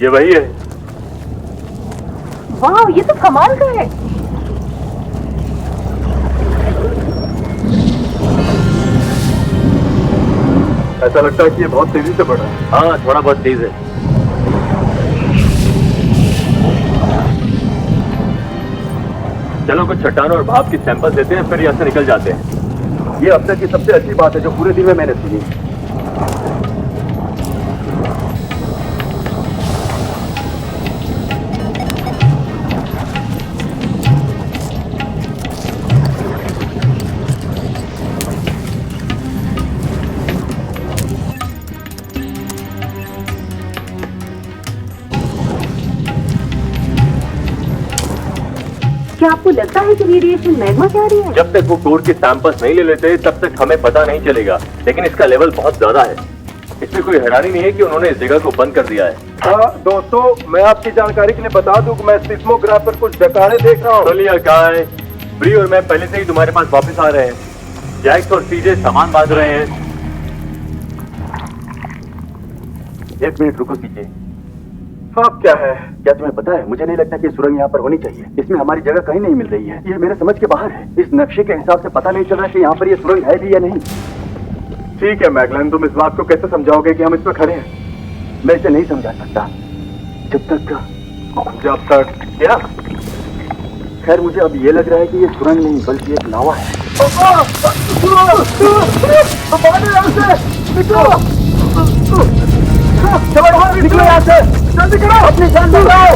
ये वही है। वाह, ये तो कमाल का है। ऐसा लगता है कि ये बहुत तेजी से बढ़ रहा है। हाँ, थोड़ा बहुत तेज है। चलो कुछ चट्टान और भाप की सैंपल देते हैं, फिर यहाँ से निकल जाते हैं। ये अब तक की सबसे अच्छी बात है जो पूरे दिन में मैंने सुनी। क्या आपको लगता है कि रेडिएशन मैग्मा से आ रही है? जब तक वो कोर के सैंपल्स नहीं ले लेते तब तक हमें पता नहीं चलेगा, लेकिन इसका लेवल बहुत ज्यादा है। इसमें कोई हैरानी नहीं है कि उन्होंने इस जगह को बंद कर दिया है। हाँ दोस्तों, मैं आपकी जानकारी के लिए बता दूं कि मैं सिस्मोग्राफ पर कुछ डकारे देख रहा हूँ। चलिए काय, ब्री और मैं पहले से ही तुम्हारे पास वापस आ रहे हैं। जैक्स और सीजे सामान बांध रहे हैं। 1 मिनट रुको सीजे। आप क्या है? क्या तुम्हें पता है, मुझे नहीं लगता कि सुरंग यहाँ पर होनी चाहिए। इसमें हमारी जगह कहीं नहीं मिल रही है। ये मेरे समझ के बाहर है। इस नक्शे के हिसाब से पता नहीं चल रहा कि यहाँ पर ये सुरंग है भी या नहीं। ठीक है मैगलन, तुम इस बात को कैसे समझाओगे कि हम इसमें खड़े हैं? मैं इसे नहीं समझा सकता जब तक क्या? खैर, मुझे अब ये लग रहा है कि ये सुरंग नहीं बल्कि एक लावा है। चलो बाहर निकलो यहाँ से, जल्दी करो, अपनी जान बचाओ।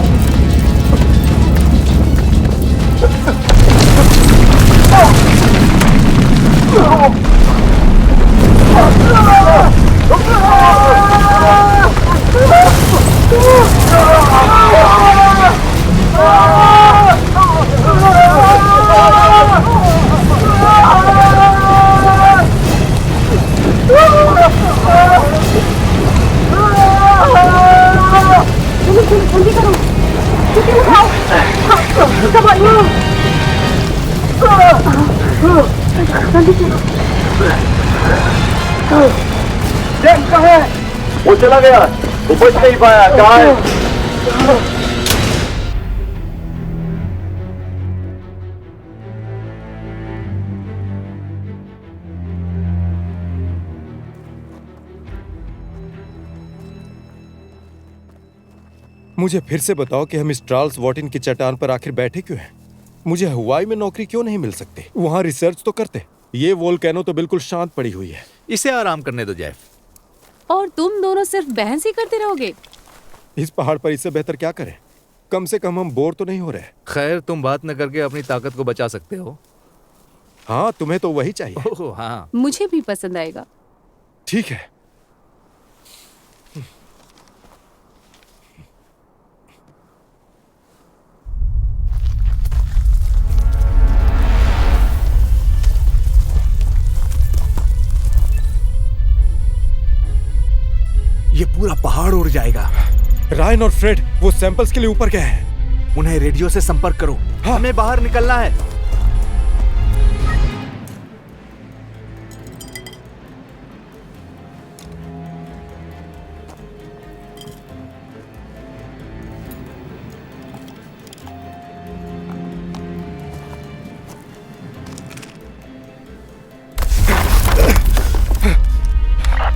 जल्दी करो, जल्दी उठाओ। जल्दी चलो। जैक कहाँ है? वो चला गया, वो बच नहीं पाया। कहाँ है? मुझे फिर से बताओ कि हम इस चार्ल्स वॉटिन की चट्टान पर आखिर बैठे क्यों हैं? मुझे हवाई में नौकरी क्यों नहीं मिल सकती? वहाँ रिसर्च तो करते। ये वोल्केनो तो बिल्कुल शांत पड़ी हुई है। इसे आराम करने दो जेफ। और तुम दोनों सिर्फ बहस ही करते रहोगे। इस पहाड़ पर इससे बेहतर क्या करें? कम से कम हम बोर तो नहीं हो रहे। खैर, तुम बात न करके अपनी ताकत को बचा सकते हो। हाँ, तुम्हें तो वही चाहिए। ओह हाँ, मुझे भी पसंद आएगा। ठीक है। ये पूरा पहाड़ उड़ जाएगा। रायन और फ्रेड वो सैंपल्स के लिए ऊपर गए हैं। उन्हें रेडियो से संपर्क करो। हाँ। हमें बाहर निकलना है।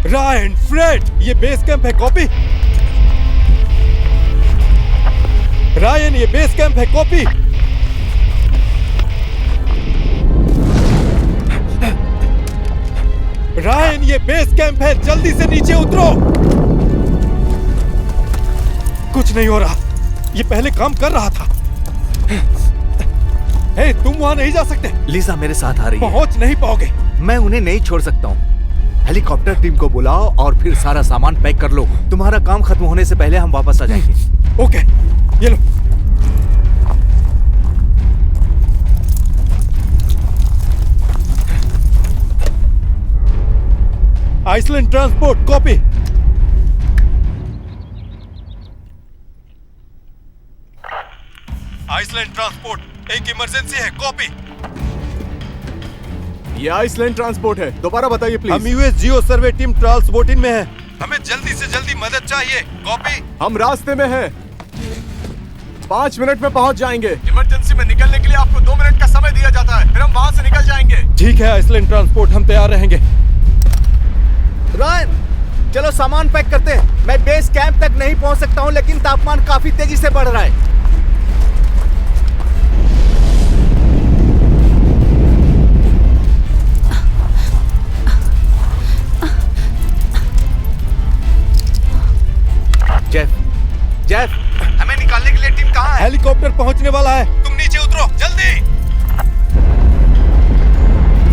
रायन, फ्रेड, ये बेस कैंप है। कॉपी। रायन, ये बेस कैंप है। कॉपी। रायन, ये बेस कैंप है। जल्दी से नीचे उतरो। कुछ नहीं हो रहा। ये पहले काम कर रहा था। हे, तुम वहां नहीं जा सकते। लीजा मेरे साथ आ रही है। पहुंच नहीं पाओगे। मैं उन्हें नहीं छोड़ सकता हूँ। हेलीकॉप्टर टीम को बुलाओ और फिर सारा सामान पैक कर लो। तुम्हारा काम खत्म होने से पहले हम वापस आ जाएंगे। ओके, ये लो। Iceland transport, copy. Iceland transport, एक इमरजेंसी है। कॉपी। ये आइसलैंड ट्रांसपोर्ट है। दोबारा बताइए प्लीज। हम US geo survey team Charles Watin में है। हमें जल्दी से जल्दी मदद चाहिए। कॉपी। हम रास्ते में हैं। 5 मिनट में पहुंच जाएंगे। इमरजेंसी में निकलने के लिए आपको 2 मिनट का समय दिया जाता है, फिर हम वहां से निकल जाएंगे। ठीक है आइसलैंड ट्रांसपोर्ट, हम तैयार रहेंगे। रायन, चलो सामान पैक करते हैं। मैं बेस कैंप तक नहीं पहुंच सकता हूं, लेकिन तापमान काफी तेजी से बढ़ रहा है। जेफ, हमें निकालने के लिए टीम कहाँ है? हेलीकॉप्टर पहुंचने वाला है, तुम नीचे उतरो जल्दी।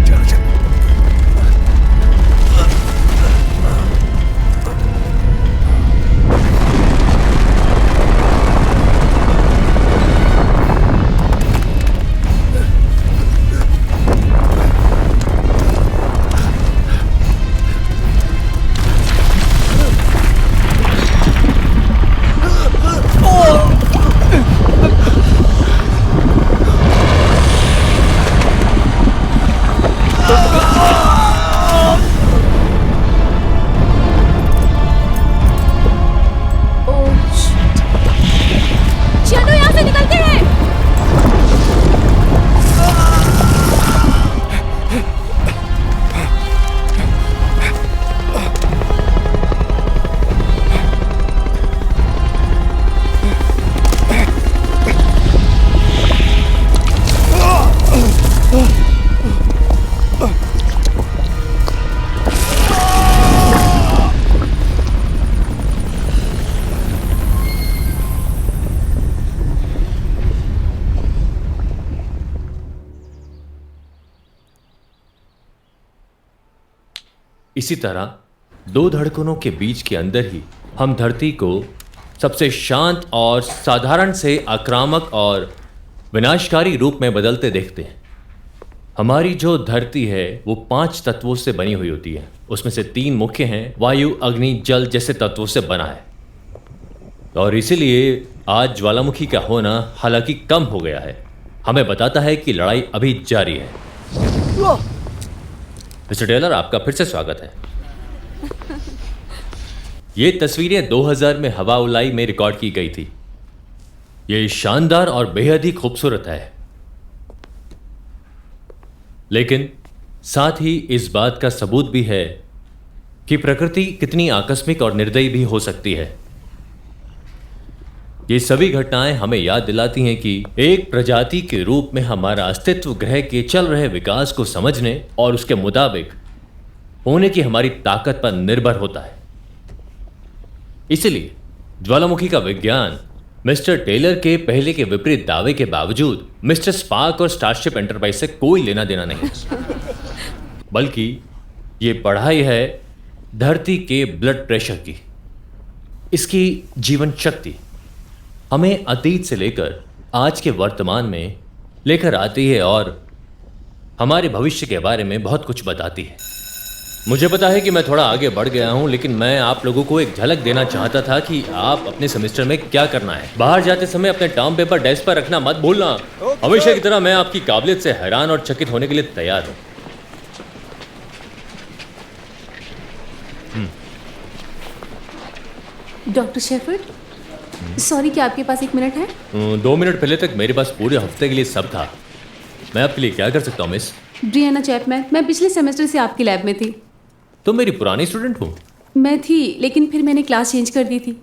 चलो चलो। इसी तरह 2 धड़कनों के बीच के अंदर ही हम धरती को सबसे शांत और साधारण से आक्रामक और विनाशकारी रूप में बदलते देखते हैं। हमारी जो धरती है वो 5 तत्वों से बनी हुई होती है। उसमें से 3 मुख्य हैं, वायु, अग्नि, जल जैसे तत्वों से बना है। और इसीलिए आज ज्वालामुखी का होना हालांकि कम हो गया है, हमें बताता है कि लड़ाई अभी जारी है। मिस्टर टेलर, आपका फिर से स्वागत है। ये तस्वीरें 2000 में हवाउलाई में रिकॉर्ड की गई थी। ये शानदार और बेहद ही खूबसूरत है, लेकिन साथ ही इस बात का सबूत भी है कि प्रकृति कितनी आकस्मिक और निर्दयी भी हो सकती है। ये सभी घटनाएं हमें याद दिलाती हैं कि एक प्रजाति के रूप में हमारा अस्तित्व ग्रह के चल रहे विकास को समझने और उसके मुताबिक होने की हमारी ताकत पर निर्भर होता है। इसलिए ज्वालामुखी का विज्ञान मिस्टर टेलर के पहले के विपरीत दावे के बावजूद मिस्टर स्पार्क और स्टारशिप एंटरप्राइज से कोई लेना देना नहीं, बल्कि ये पढ़ाई है धरती के ब्लड प्रेशर की। इसकी जीवन शक्ति हमें अतीत से लेकर आज के वर्तमान में लेकर आती है और हमारे भविष्य के बारे में बहुत कुछ बताती है। मुझे पता है कि मैं थोड़ा आगे बढ़ गया हूं, लेकिन मैं आप लोगों को एक झलक देना चाहता था कि आप अपने सेमेस्टर में क्या करना है। बाहर जाते समय अपने टर्म पेपर डेस्क पर रखना मत भूलना। हमेशा की तरह मैं आपकी काबिलियत से हैरान और चकित होने के लिए तैयार हूं। डॉक्टर शेफर्ड, सॉरी, क्या आपके पास 1 मिनट है? 2 मिनट पहले तक मेरे पास पूरे हफ्ते के लिए सब था। मैं आपके लिए क्या कर सकता हूँ मिस? ब्रियाना चैपमैन, मैं पिछले सेमेस्टर से आपकी लैब में थी। तुम मेरी पुरानी स्टूडेंट हो? मैं थी, लेकिन फिर मैंने क्लास चेंज कर दी थी।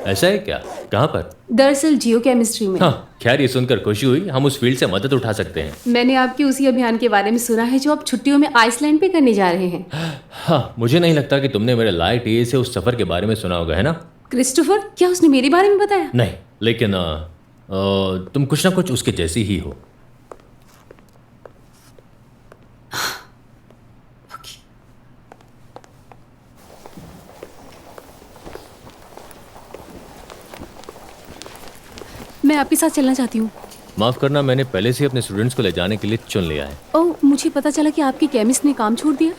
ऐसा है क्या? कहाँ पर? दरअसल जियो केमिस्ट्री में। हाँ, खैर ये सुनकर खुशी हुई। हम उस फील्ड से मदद उठा सकते हैं। मैंने आपके उसी अभियान के बारे में सुना है जो आप छुट्टियों में आइसलैंड पे करने जा रहे हैं। हाँ, मुझे नहीं लगता कि तुमने मेरे लाइट ए से उस सफर के बारे में सुना होगा, है ना? क्रिस्टोफर, क्या उसने मेरे बारे में बताया? नहीं, लेकिन तुम कुछ ना कुछ उसके जैसी ही हो। मैं आपके साथ चलना चाहती हूँ। माफ करना, मैंने पहले से अपने स्टूडेंट्स को ले जाने के लिए चुन लिया है। ओह, मुझे पता चला कि आपके केमिस्ट ने काम छोड़ दिया।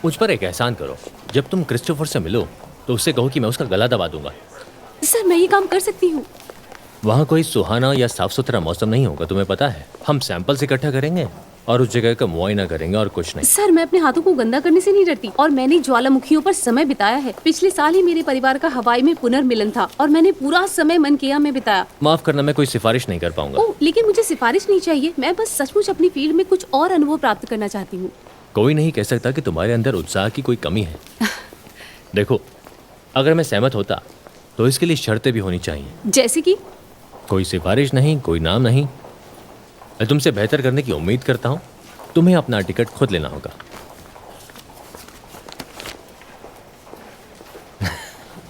मुझ पर एक एहसान करो, जब तुम क्रिस्टोफर से मिलो तो उससे कहो कि मैं उसका गला दबा दूंगा। सर, मैं ये काम कर सकती हूँ। वहाँ कोई सुहाना या साफ सुथरा मौसम नहीं होगा, तुम्हें पता है। हम सैंपल्स इकट्ठा करेंगे और उस जगह का मुआयना करेंगे और कुछ नहीं। सर, मैं अपने हाथों को गंदा करने से नहीं डरती और मैंने ज्वालामुखियों पर समय बिताया है। पिछले साल ही मेरे परिवार का हवाई में पुनर्मिलन था और मैंने पूरा समय मन किया में बिताया। माफ करना, मैं कोई सिफारिश नहीं कर पाऊंगा। ओह, लेकिन मुझे सिफारिश नहीं चाहिए। मैं बस सचमुच अपनी फील्ड में कुछ और अनुभव प्राप्त करना चाहती हूँ। कोई नहीं कह सकता कि तुम्हारे अंदर उत्साह की कोई कमी है। देखो, अगर मैं सहमत होता तो इसके लिए शर्तें भी होनी चाहिए। जैसे कि? कोई सिफारिश नहीं, कोई नाम नहीं। मैं तुमसे बेहतर करने की उम्मीद करता हूँ। तुम्हें अपना टिकट खुद लेना होगा।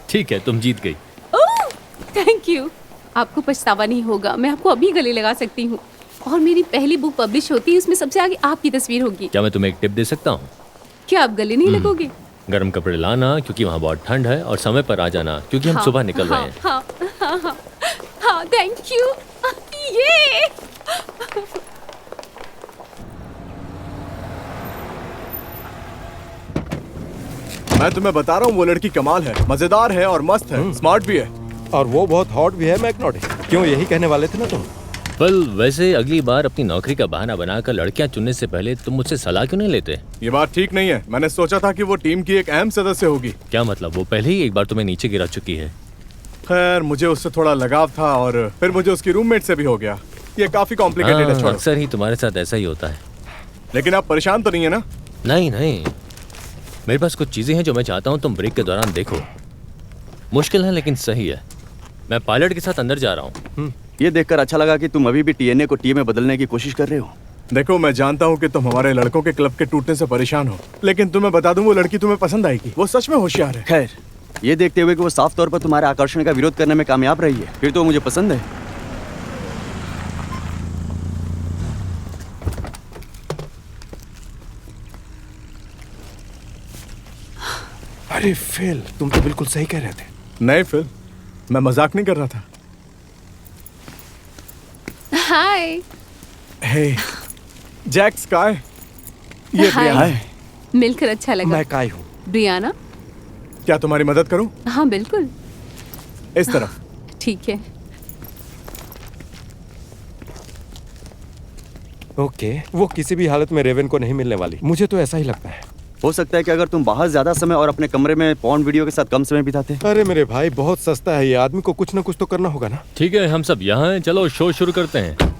ठीक है, तुम जीत गई। ओह, थैंक यू। आपको पछतावा नहीं होगा। मैं आपको अभी गले लगा सकती हूँ और मेरी पहली बुक पब्लिश होती है, उसमें सबसे आगे आपकी तस्वीर होगी। क्या मैं तुम्हें एक टिप दे सकता हूँ? क्या आप गले नहीं लगोगे? गर्म कपड़े लाना क्योंकि वहाँ बहुत ठंड है, और समय पर आ जाना क्योंकि हम सुबह निकल रहे हैं। हाँ, हाँ, हाँ, हाँ, थैंक यू। ये मैं तुम्हें बता रहा हूँ, वो लड़की कमाल है, मजेदार है और मस्त है, स्मार्ट भी है। और वो बहुत हॉट भी है मैकनॉटी। क्यों, यही कहने वाले थे ना तुम? वेल, वैसे अगली बार अपनी नौकरी का बहाना बनाकर लड़कियां चुनने से पहले तुम मुझसे सलाह क्यों नहीं लेते? ये बात ठीक नहीं है। मैंने सोचा था कि वो टीम की एक अहम सदस्य होगी। क्या मतलब? वो पहले ही एक बार तुम्हें नीचे गिरा चुकी है। खैर, मुझे उससे थोड़ा लगाव था और फिर मुझे उसकी रूममेट से भी हो गया। ये काफी कॉम्प्लिकेटेड है, छोड़ो। अक्सर ही तुम्हारे साथ ऐसा ही होता है। लेकिन आप परेशान तो नहीं है ना? नहीं नहीं, मेरे पास कुछ चीजें हैं जो मैं चाहता हूँ तुम ब्रेक के दौरान देखो। मुश्किल है लेकिन सही है। मैं पायलट के साथ अंदर जा रहा हूँ। ये देखकर अच्छा लगा कि तुम अभी भी टीएनए को टी में बदलने की कोशिश कर रहे हो। देखो, मैं जानता हूँ कि तुम हमारे लड़कों के क्लब के टूटने से परेशान हो, लेकिन तुम्हें बता दूं, वो लड़की तुम्हें पसंद आएगी। वो सच में होशियार है। खैर, ये देखते हुए कि वो साफ तौर पर तुम्हारे आकर्षण का विरोध करने में कामयाब रही है, फिर तो मुझे पसंद है। अरे फिल, तुम तो बिल्कुल सही कह रहे थे। नहीं फिल, मैं मजाक नहीं कर रहा था। हाय। हे, जैक स्काई। ये हाय। ब्रियाना। मिलकर अच्छा लगा। मैं काय हूँ। ब्रियाना। क्या तुम्हारी मदद करूं? हाँ बिल्कुल। इस तरफ। ठीक है। ओके, वो किसी भी हालत में रेवन को नहीं मिलने वाली, मुझे तो ऐसा ही लगता है। हो सकता है कि अगर तुम बाहर ज्यादा समय और अपने कमरे में पॉर्न वीडियो के साथ कम समय बिताते। अरे मेरे भाई, बहुत सस्ता है ये, आदमी को कुछ ना कुछ तो करना होगा ना। ठीक है, हम सब यहाँ हैं, चलो शो शुरू करते हैं।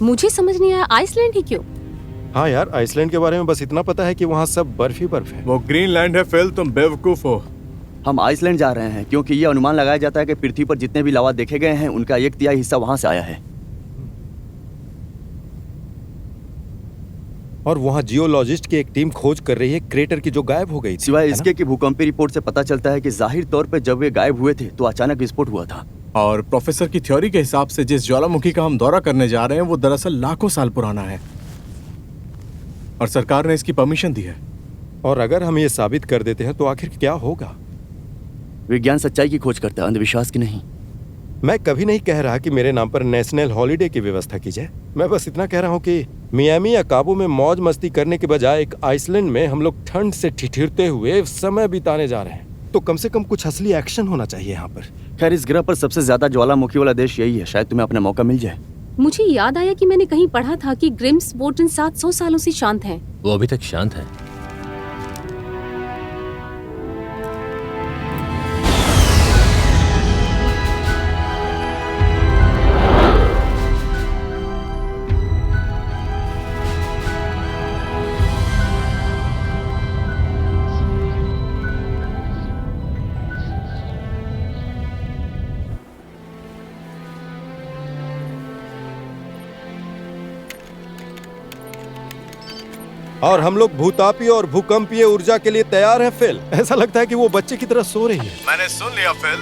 मुझे समझ नहीं आया, आइसलैंड ही क्यों? हाँ यार, आइसलैंड के बारे में बस इतना पता है कि वहाँ सब बर्फ ही बर्फ है। वो ग्रीनलैंड है फिल, तुम बेवकूफ हो। हम आइसलैंड जा रहे हैं क्योंकि ये अनुमान लगाया जाता है कि पृथ्वी पर जितने भी लावा देखे गए हैं उनका 1/3 हिस्सा वहां से आया है। और वहाँ जियोलॉजिस्ट की एक टीम खोज कर रही है क्रेटर की जो गायब हो गई थी। सिवाय है इसके कि भूकंपीय रिपोर्ट से पता चलता है कि जाहिर तौर पर जब वे गायब हुए थे तो अचानक विस्फोट हुआ था। और प्रोफेसर की थ्योरी के हिसाब से जिस ज्वालामुखी का हम दौरा करने जा रहे हैं वो दरअसल लाखों साल पुराना है और सरकार ने इसकी परमिशन दी है। और अगर हम ये साबित कर देते हैं तो आखिर क्या होगा? विज्ञान सच्चाई की खोज करता है, अंधविश्वास की नहीं। मैं कभी नहीं कह रहा कि मेरे नाम पर नेशनल हॉलिडे की व्यवस्था की जाए। मैं बस इतना कह रहा हूँ कि मियामी या काबू में मौज मस्ती करने के बजाय एक आइसलैंड में हम लोग ठंड से ठिठुरते हुए समय बिताने जा रहे हैं, तो कम से कम कुछ असली एक्शन होना चाहिए यहाँ पर। खैर, इस ग्रह पर सबसे ज्यादा ज्वालामुखी वाला देश यही है, शायद तुम्हें अपना मौका मिल जाए। मुझे याद आया कि मैंने कहीं पढ़ा था कि ग्रिम्सबोटन 700 सालों से शांत है। वो अभी तक शांत है। और हम लोग भूतापीय और भूकंपीय ऊर्जा के लिए तैयार हैं फिल। ऐसा लगता है कि वो बच्चे की तरह सो रही है। मैंने सुन लिया फिल।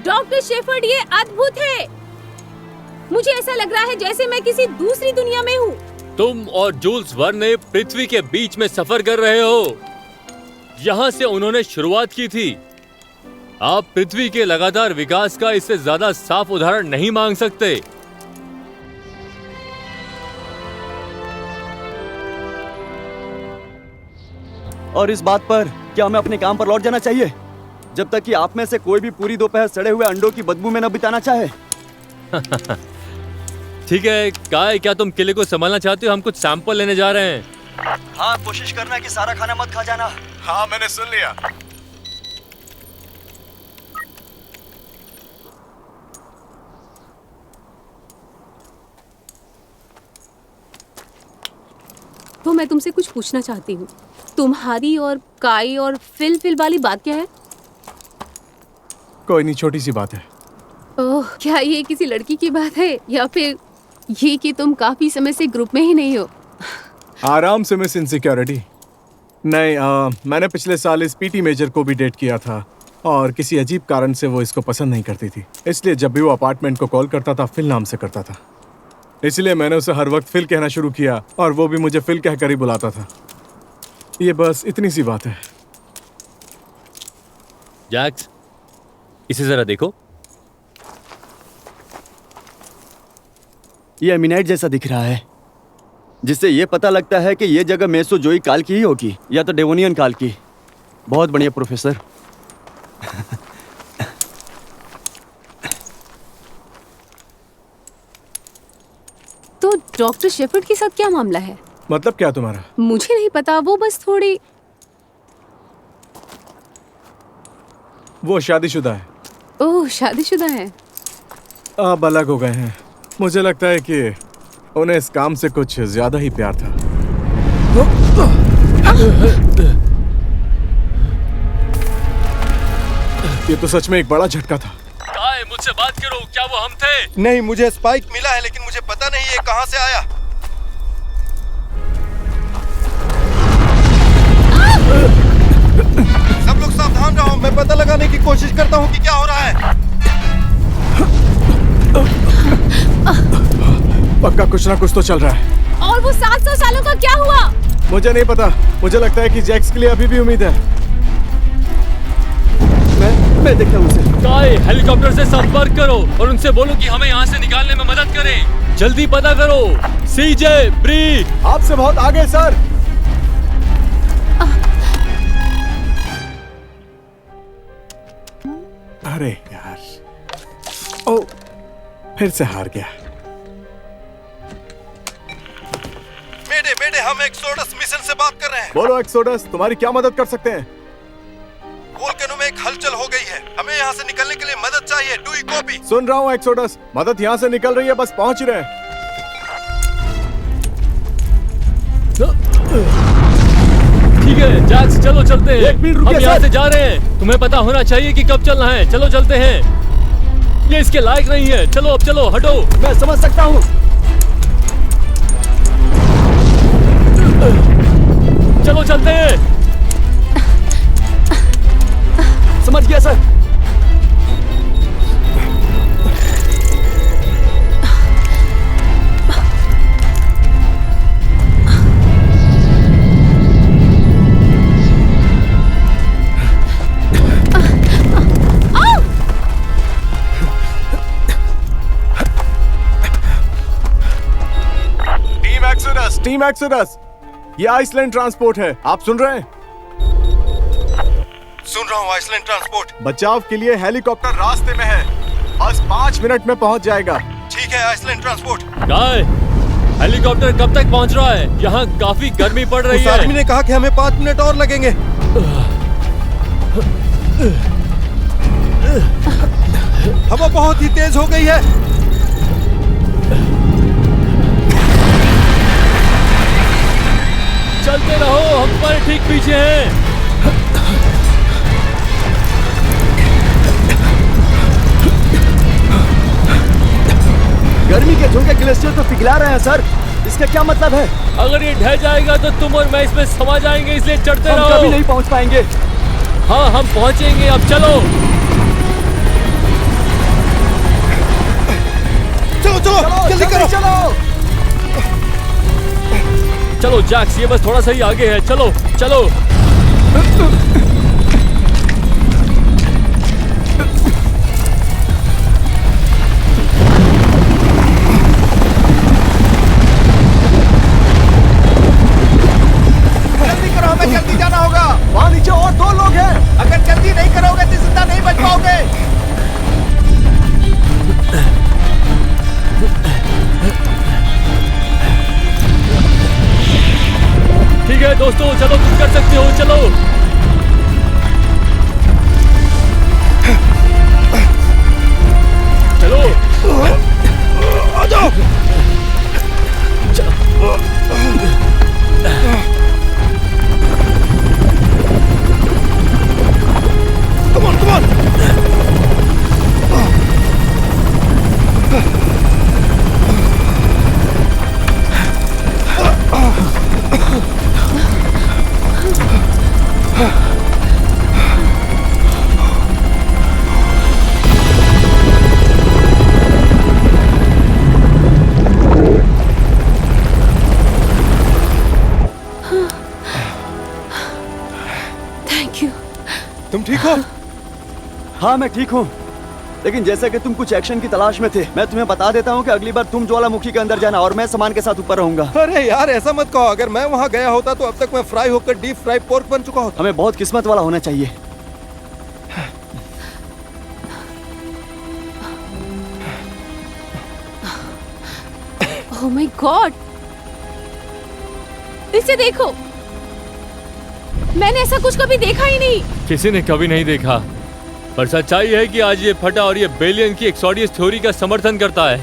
डॉक्टर शेफर्ड, ये अद्भुत है। मुझे ऐसा लग रहा है जैसे मैं किसी दूसरी दुनिया में हूँ। तुम और जूल्स वर्ने पृथ्वी के बीच में सफर कर रहे हो। यहाँ से उन्होंने शुरुआत की थी। आप पृथ्वी के लगातार विकास का इससे ज्यादा साफ उदाहरण नहीं मांग सकते। और इस बात पर क्या हमें अपने काम पर लौट जाना चाहिए जब तक कि आप में से कोई भी पूरी दोपहर सड़े हुए अंडों की बदबू में न बिताना चाहे? ठीक है काय, क्या तुम किले को संभालना चाहते हो? हम कुछ सैंपल लेने जा रहे हैं। हाँ, कोशिश करना कि सारा खाना मत खा जाना। हाँ, मैंने सुन लिया। तो मैं तुमसे कुछ पूछना चाहती हूँ। तुम्हारी और काई और फिल वाली बात क्या है? कोई नहीं, छोटी सी बात है। ओह, क्या ये किसी लड़की की बात है या फिर ये कि तुम काफी समय से ग्रुप में ही नहीं हो? आराम से मिस इनसिक्योरिटी। नहीं, मैंने पिछले साल इस पीटी मेजर को भी डेट किया था और किसी अजीब कारण से वो इसको पसंद नहीं करती थी। इसलिए जब भी वो अपार्टमेंट को कॉल करता था फिल नाम से करता था। इसलिए मैंने उसे हर वक्त फिल कहना शुरू किया और वो भी मुझे फिल कहकर ही बुलाता था। ये बस इतनी सी बात है। जैक्स, इसे जरा देखो। ये एमिनाइट जैसा दिख रहा है, जिससे ये पता लगता है कि ये जगह मेसोजोई काल की ही होगी या तो डेवोनियन काल की। बहुत बढ़िया प्रोफेसर। तो डॉक्टर शेफर्ड के साथ क्या मामला है? मतलब क्या तुम्हारा? मुझे नहीं पता, वो बस थोड़ी। वो शादीशुदा है। ओह, शादीशुदा है। अब अलग हो गए हैं। मुझे लगता है कि उन्हें इस काम से कुछ ज्यादा ही प्यार था। ये तो सच में एक बड़ा झटका था। काय, मुझसे बात करो, क्या वो हम थे? नहीं, मुझे स्पाइक मिला है लेकिन मुझे पता नहीं ये कहां से आया। सब लोग सावधान रहो, मैं पता लगाने की कोशिश करता हूँ कि क्या हो रहा है। पक्का कुछ ना कुछ तो चल रहा है। और वो 700 सालों का क्या हुआ? मुझे नहीं पता। मुझे लगता है कि जैक्स के लिए अभी भी उम्मीद है। मैं देखता हूँ उसे। काय, हेलीकॉप्टर से संपर्क करो और उनसे बोलो कि हमें यहाँ से निकालने में मदद करें। जल्दी पता करो। सीजे, ब्री, आपसे बहुत आगे सर। अरे यार, ओ, फिर से हार गया। मेडे, हम एक्सोडस मिशन से बात कर रहे हैं। बोलो एक्सोडस, तुम्हारी क्या मदद कर सकते हैं? वोल्केनो में एक हलचल हो गई है, हमें यहाँ से निकलने के लिए मदद चाहिए। Do you copy? सुन रहा हूँ एक्सोडस, मदद यहाँ से निकल रही है, बस पहुँच ही रहे हैं। ठीक है जैक्स, चलो चलते हैं। एक मिनट रुकिए हम यहाँ सर। से जा रहे हैं। तुम्हें पता होना चाहिए कि कब चलना है। चलो चलते हैं। ये इसके लायक नहीं है। चलो अब चलो, हटो। मैं समझ सकता हूँ। चलो चलते हैं। समझ गया सर। टीम एक्सोडस, ये आइसलैंड ट्रांसपोर्ट है। आप सुन रहे हैं? सुन रहा हूँ, आइसलैंड ट्रांसपोर्ट। बचाव के लिए हेलीकॉप्टर रास्ते में है, बस 5 मिनट में पहुंच जाएगा। ठीक है आइसलैंड ट्रांसपोर्ट। काय, हेलीकॉप्टर कब तक पहुंच रहा है? यहाँ काफी गर्मी पड़ रही उस है। आदमी ने कहा कि हमें 5 मिनट और लगेंगे। हवा बहुत ही तेज हो गई है। चलते रहो, हम तुम्हारे ठीक पीछे हैं। गर्मी के झोंके ग्लेशियर तो पिघला रहे हैं सर। इसका क्या मतलब है? अगर ये ढह जाएगा तो तुम और मैं इसमें समा जाएंगे, इसलिए चढ़ते हम रहो। कभी नहीं पहुंच पाएंगे। हाँ, हम पहुंचेंगे। अब चलो। चलो चलो जल्दी करो। चलो जैक्स, ये बस थोड़ा सा ही आगे है, चलो चलो। जल्दी करो, हमें जल्दी जाना होगा। वहाँ नीचे और 2 लोग हैं। अगर जल्दी नहीं करोगे तो जिंदा नहीं बच पाओगे। ठीक है दोस्तों, चलो तुम कर सकते हो, चलो। चलो आ जाओ। Come on, come on. Thank you. तुम ठीक हो? हाँ मैं ठीक हूँ, लेकिन जैसा कि तुम कुछ एक्शन की तलाश में थे, मैं तुम्हें बता देता हूँ कि अगली बार तुम ज्वालामुखी के अंदर जाना और मैं सामान के साथ ऊपर रहूंगा। अरे यार ऐसा मत कहो, अगर मैं वहाँ गया होता तो अब तक मैं फ्राई होकर डीप फ्राई पोर्क बन चुका होता। हमें बहुत किस्मत वाला होना चाहिए। ओह माय गॉड, इसे देखो, मैंने ऐसा कुछ कभी देखा ही नहीं। किसी ने कभी नहीं देखा, पर सच्चाई है कि आज ये फटा और ये बेलियन की एक्सोडियस थ्योरी का समर्थन करता है।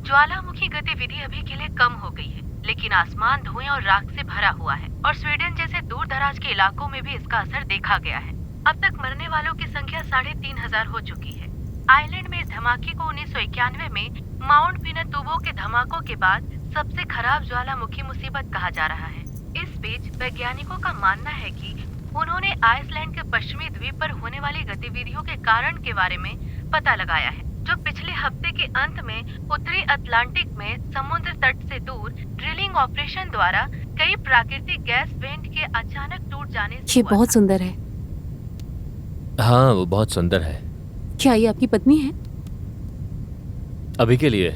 ज्वालामुखी गतिविधि अभी के लिए कम हो गई है, लेकिन आसमान धुएं और राख से भरा हुआ है और स्वीडन जैसे दूर दराज के इलाकों में भी इसका असर देखा गया है। अब तक मरने वालों की संख्या 3500 हो चुकी है। आइलैंड में इस धमाके को 1991 में माउंट पिनातुबो के धमाकों के बाद सबसे खराब ज्वालामुखी मुसीबत कहा जा रहा है। इस बीच वैज्ञानिकों का मानना है कि उन्होंने आइसलैंड के पश्चिमी द्वीप पर होने वाली गतिविधियों के कारण के बारे में पता लगाया है, जो पिछले हफ्ते के अंत में उत्तरी अटलांटिक में समुद्र तट से दूर ड्रिलिंग ऑपरेशन द्वारा कई प्राकृतिक गैस वेंट के अचानक टूट जाने से ये हुआ बहुत था। सुंदर है। हाँ, वो बहुत सुंदर है। क्या ये आपकी पत्नी है? अभी के लिए।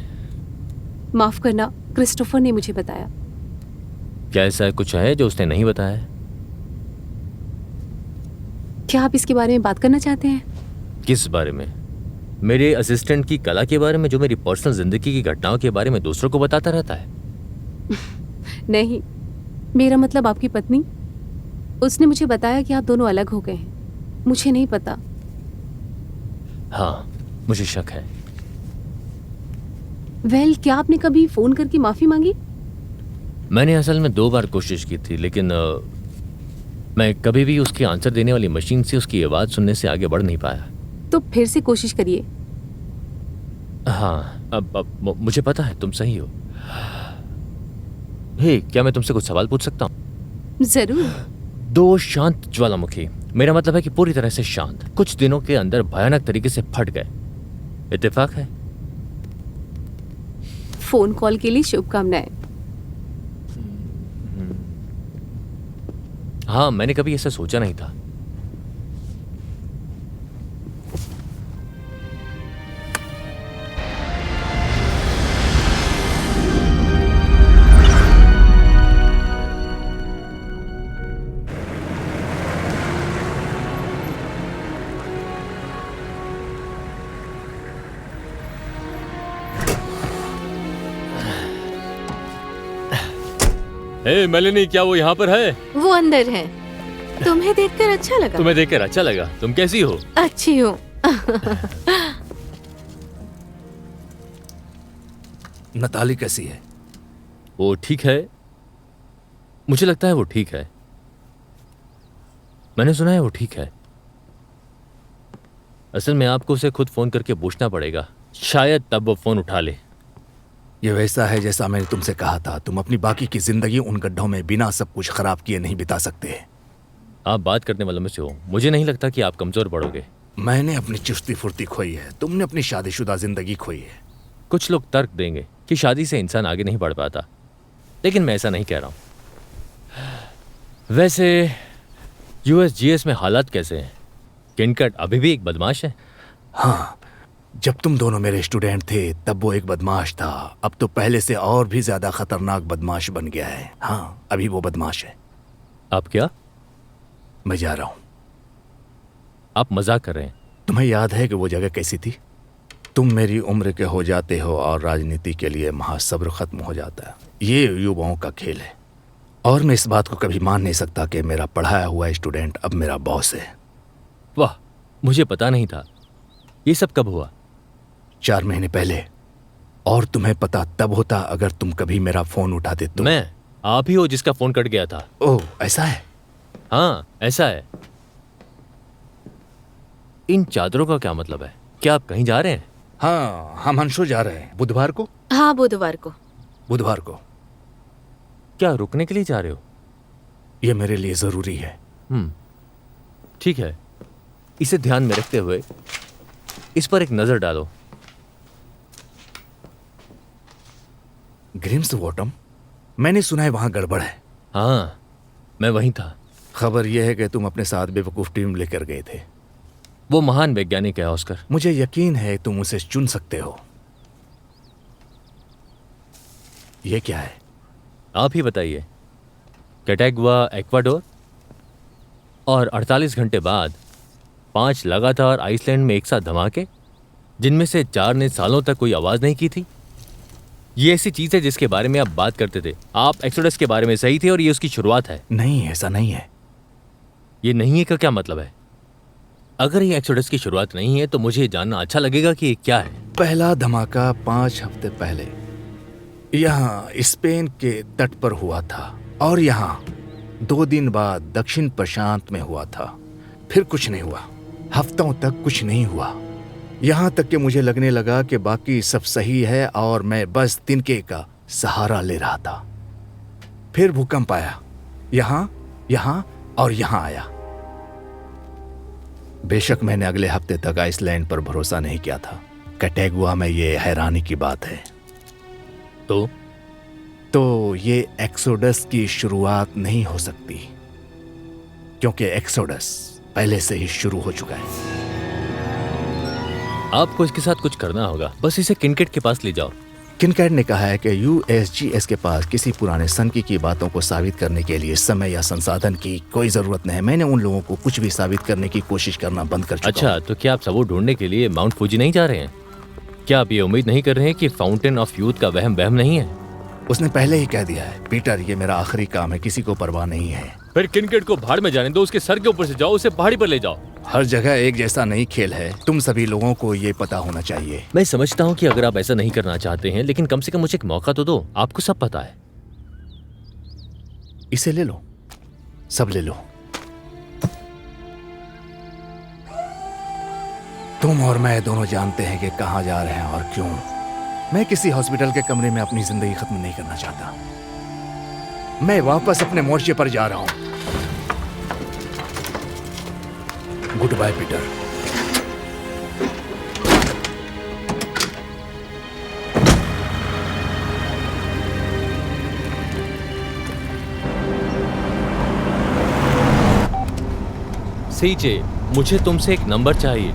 माफ करना, क्रिस्टोफर ने मुझे बताया। क्या ऐसा कुछ है जो उसने नहीं बताया? क्या आप इसके बारे में बात करना चाहते हैं? किस बारे में? मेरे असिस्टेंट की कला के बारे में, जो मेरी पर्सनल जिंदगी की घटनाओं के बारे में दूसरों को बताता रहता है? नहीं, मेरा मतलब आपकी पत्नी। उसने मुझे बताया कि आप दोनों अलग हो गए हैं। मुझे नहीं पता। हाँ, मुझे शक है। क्या आपने कभी फोन करके माफी मांगी? मैंने असल में 2 बार कोशिश की थी, लेकिन मैं कभी भी उसकी आंसर देने वाली मशीन से उसकी आवाज़ सुनने से आगे बढ़ नहीं पाया। तो फिर से कोशिश करिए। हाँ, अब मुझे पता है तुम सही हो। हे, क्या मैं तुमसे कुछ सवाल पूछ सकता हूँ? जरूर। 2 शांत ज्वालामुखी, मेरा मतलब है कि पूरी तरह से शांत, कुछ दिनों के अंदर भयानक तरीके से फट गए। इत्तेफाक है? फोन कॉल के लिए शुभकामनाएं। हाँ, मैंने कभी ऐसा सोचा नहीं था। हे मेलेनी, क्या वो यहाँ पर है? वो अंदर है। तुम्हें देखकर अच्छा लगा। तुम्हें देखकर अच्छा लगा। तुम कैसी हो? अच्छी हूँ। नताली कैसी है? वो ठीक है, मुझे लगता है वो ठीक है। मैंने सुना है वो ठीक है। असल में आपको उसे खुद फोन करके पूछना पड़ेगा, शायद तब वो फोन उठा ले। ये वैसा है जैसा मैंने तुमसे कहा था। तुम अपनी बाकी की जिंदगी उन गड्ढों में बिना सब कुछ खराब किए नहीं बिता सकते। आप बात करने वालों में से हो, मुझे नहीं लगता कि आप कमजोर पड़ोगे। मैंने अपनी चुस्ती फुर्ती खोई है, तुमने अपनी शादीशुदा जिंदगी खोई है। कुछ लोग तर्क देंगे कि शादी से इंसान आगे नहीं बढ़ पाता, लेकिन मैं ऐसा नहीं कह रहा हूं। वैसे यूएसजीएस में हालात कैसे हैं? किनकट अभी भी एक बदमाश है? हाँ, जब तुम दोनों मेरे स्टूडेंट थे तब वो एक बदमाश था। अब तो पहले से और भी ज्यादा खतरनाक बदमाश बन गया है। हाँ, अभी वो बदमाश है। आप क्या? मैं जा रहा हूं। आप मजाक कर रहे हैं? तुम्हें याद है कि वो जगह कैसी थी? तुम मेरी उम्र के हो जाते हो और राजनीति के लिए महासब्र खत्म हो जाता है। ये युवाओं का खेल है और मैं इस बात को कभी मान नहीं सकता कि मेरा पढ़ाया हुआ स्टूडेंट अब मेरा बॉस है। वाह, मुझे पता नहीं था। ये सब कब हुआ? 4 महीने पहले। और तुम्हें पता तब होता अगर तुम कभी मेरा फोन उठाते तो। मैं? आप ही हो जिसका फोन कट गया था। ओह, ऐसा है? हाँ, ऐसा है। इन चादरों का क्या मतलब है? क्या आप कहीं जा रहे हैं? हाँ, हम हंसो जा रहे हैं। बुधवार को? हाँ, बुधवार को। बुधवार को। क्या रुकने के लिए जा रहे हो? ये मेरे लिए जरूरी है। ठीक है, इसे ध्यान में रखते हुए इस पर एक नजर डालो। ग्रिम्स वॉटम? मैंने सुना है वहां गड़बड़ है। हाँ, मैं वहीं था। खबर यह है कि तुम अपने साथ बेवकूफ टीम लेकर गए थे। वो महान वैज्ञानिक है ऑस्कर। मुझे यकीन है तुम उसे चुन सकते हो। ये क्या है? आप ही बताइए। कैटेगुआ, एक्वाडोर। और 48 घंटे बाद 5 लगातार आइसलैंड में एक साथ धमाके, जिनमें से 4 ने सालों तक कोई आवाज नहीं की थी। ये ऐसी चीज है जिसके बारे में आप बात करते थे। आप एक्सोडस के बारे में सही थे और ये उसकी शुरुआत है। नहीं, ऐसा नहीं है। ये नहीं है का क्या मतलब है? अगर ये एक्सोडस की शुरुआत नहीं है तो मुझे ये जानना अच्छा लगेगा कि ये क्या है। पहला धमाका 5 हफ्ते पहले यहाँ स्पेन के तट पर हुआ था और यहाँ 2 दिन बाद दक्षिण प्रशांत में हुआ था। फिर कुछ नहीं हुआ। हफ्तों तक कुछ नहीं हुआ, यहाँ तक कि मुझे लगने लगा कि बाकी सब सही है और मैं बस तिनके का सहारा ले रहा था। फिर भूकंप आया, यहाँ, यहाँ और यहाँ आया। बेशक मैंने अगले हफ्ते तक आइसलैंड पर भरोसा नहीं किया था। कैटेगुआ में ये हैरानी की बात है। तो ये एक्सोडस की शुरुआत नहीं हो सकती, क्योंकि एक्सोडस पहले से ही शुरू हो चुका है। आपको इसके साथ कुछ करना होगा। बस इसे किनकेट के पास ले जाओ। किनकेट ने कहा है कि यूएसजीएस के पास किसी पुराने सनकी की बातों को साबित करने के लिए समय या संसाधन की कोई जरूरत नहीं है। मैंने उन लोगों को कुछ भी साबित करने की कोशिश करना बंद कर चुका अच्छा, तो क्या आप सबूत ढूंढने के लिए माउंट फूजी नहीं जा रहे हैं? क्या आप ये उम्मीद नहीं कर रहे हैं कि फाउंटेन ऑफ यूथ का वहम नहीं है? उसने पहले ही कह दिया है, पीटर ये मेरा आखिरी काम है, किसी को परवाह नहीं है। फिर किनकेट को भाड़ में जाने दो, उसके सर के ऊपर से जाओ, उसे पहाड़ी पर ले जाओ। हर जगह एक जैसा नहीं खेल है, तुम सभी लोगों को ये पता होना चाहिए। मैं समझता हूँ कि अगर आप ऐसा नहीं करना चाहते हैं, लेकिन कम से कम मुझे एक मौका तो दो। आपको सब पता है। इसे ले लो, सब ले लो। तुम और मैं दोनों जानते हैं कि कहाँ जा रहे हैं और क्यों। मैं किसी हॉस्पिटल के कमरे में अपनी जिंदगी खत्म नहीं करना चाहता। मैं वापस अपने मोर्चे पर जा रहा हूं। Good by Peter. सीजे, मुझे तुमसे एक नंबर चाहिए।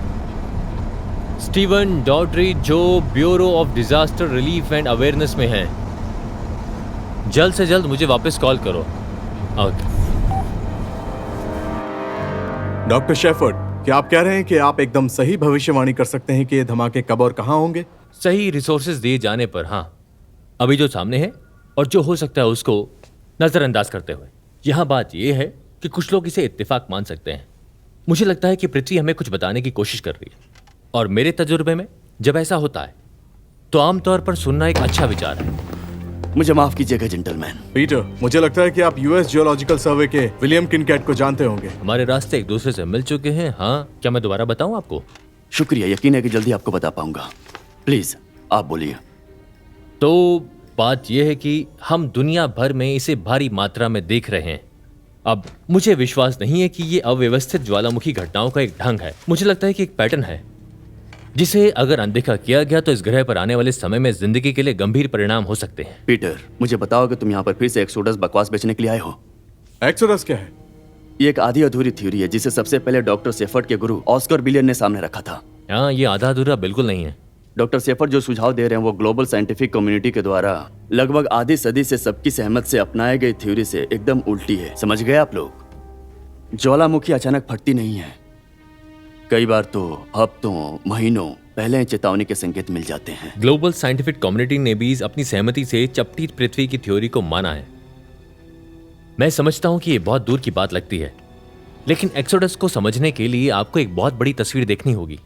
स्टीवन डॉड्री, जो bureau of disaster relief and awareness में है। जल्द से जल्द मुझे वापस कॉल करो। ओके। डॉक्टर शेफर्ड, क्या आप कह रहे हैं कि आप एकदम सही भविष्यवाणी कर सकते हैं कि ये धमाके कब और कहां होंगे? सही रिसोर्सेज दिए जाने पर, हाँ। अभी जो सामने है और जो हो सकता है उसको नजरअंदाज करते हुए। यहाँ बात यह है कि कुछ लोग इसे इत्तेफाक मान सकते हैं। मुझे लगता है कि पृथ्वी हमें कुछ बताने की कोशिश कर रही है, और मेरे तजुर्बे में जब ऐसा होता है तो आमतौर पर सुनना एक अच्छा विचार है। मुझे माफ कीजिएगा जेंटलमैन। पीटर, मुझे लगता है कि आप यूएस जियोलॉजिकल सर्वे के विलियम किनकेट को जानते होंगे। हमारे रास्ते एक दूसरे से मिल चुके हैं। हाँ, क्या मैं दोबारा बताऊं आपको? शुक्रिया, यकीन है कि जल्दी आपको बता पाऊंगा। प्लीज आप बोलिए। तो बात यह है कि हम दुनिया भर में इसे भारी मात्रा में देख रहे हैं। अब मुझे विश्वास नहीं है कि ये अव्यवस्थित ज्वालामुखी घटनाओं का एक ढंग है। मुझे लगता है कि एक पैटर्न है जिसे अगर अनदेखा किया गया तो इस ग्रह पर आने वाले समय में जिंदगी के लिए गंभीर परिणाम हो सकते हैं। पीटर, मुझे बताओ कि तुम यहाँ पर फिर से एक्सोडस बकवास बेचने के लिए आए हो। एक्सोडस क्या है? ये एक आधी अधूरी थ्योरी है जिसे सबसे पहले डॉक्टर सेफर्ड के गुरु ऑस्कर बिलियन ने सामने रखा था। हाँ, ये आधा अधूरा बिल्कुल नहीं है। डॉक्टर सेफर्ड जो सुझाव दे रहे हैं वो ग्लोबल साइंटिफिक कम्युनिटी के द्वारा लगभग आधी सदी से सबकी सहमत से अपनाई गई थ्योरी से एकदम उल्टी है। समझ गए आप लोग? ज्वालामुखी अचानक फटती नहीं है, कई बार तो हफ्तों महीनों पहले चेतावनी के संकेत मिल जाते हैं। ग्लोबल साइंटिफिक कम्युनिटी ने भी अपनी सहमति से चपटी पृथ्वी की थ्योरी को माना है। मैं समझता हूं कि ये बहुत दूर की बात लगती है, लेकिन एक्सोडस को समझने के लिए आपको एक बहुत बड़ी तस्वीर देखनी होगी।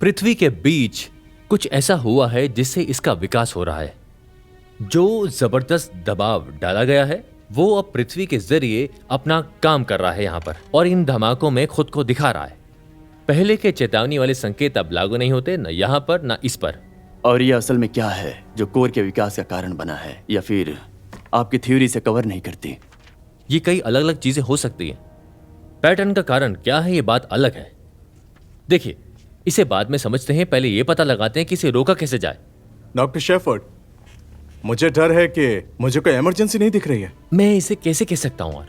पृथ्वी के बीच कुछ ऐसा हुआ है जिससे इसका विकास हो रहा है। जो जबरदस्त दबाव डाला गया है वो अब पृथ्वी के जरिए अपना काम कर रहा है यहाँ पर, और इन धमाकों में खुद को दिखा रहा है। पहले के चेतावनी वाले संकेत अब लागू नहीं होते, न यहाँ पर न इस पर। और ये असल में क्या है जो कोर के विकास का कारण बना है, या फिर आपकी थ्योरी से कवर नहीं करती? ये कई अलग अलग चीजें हो सकती हैं। पैटर्न का कारण क्या है ये बात अलग है। देखिए, इसे बाद में समझते हैं, पहले ये पता लगाते हैं कि इसे रोका कैसे जाए। डॉक्टर शेफर्ड, मुझे डर है कि मुझे कोई इमरजेंसी नहीं दिख रही है। मैं इसे कैसे कह सकता हूं? और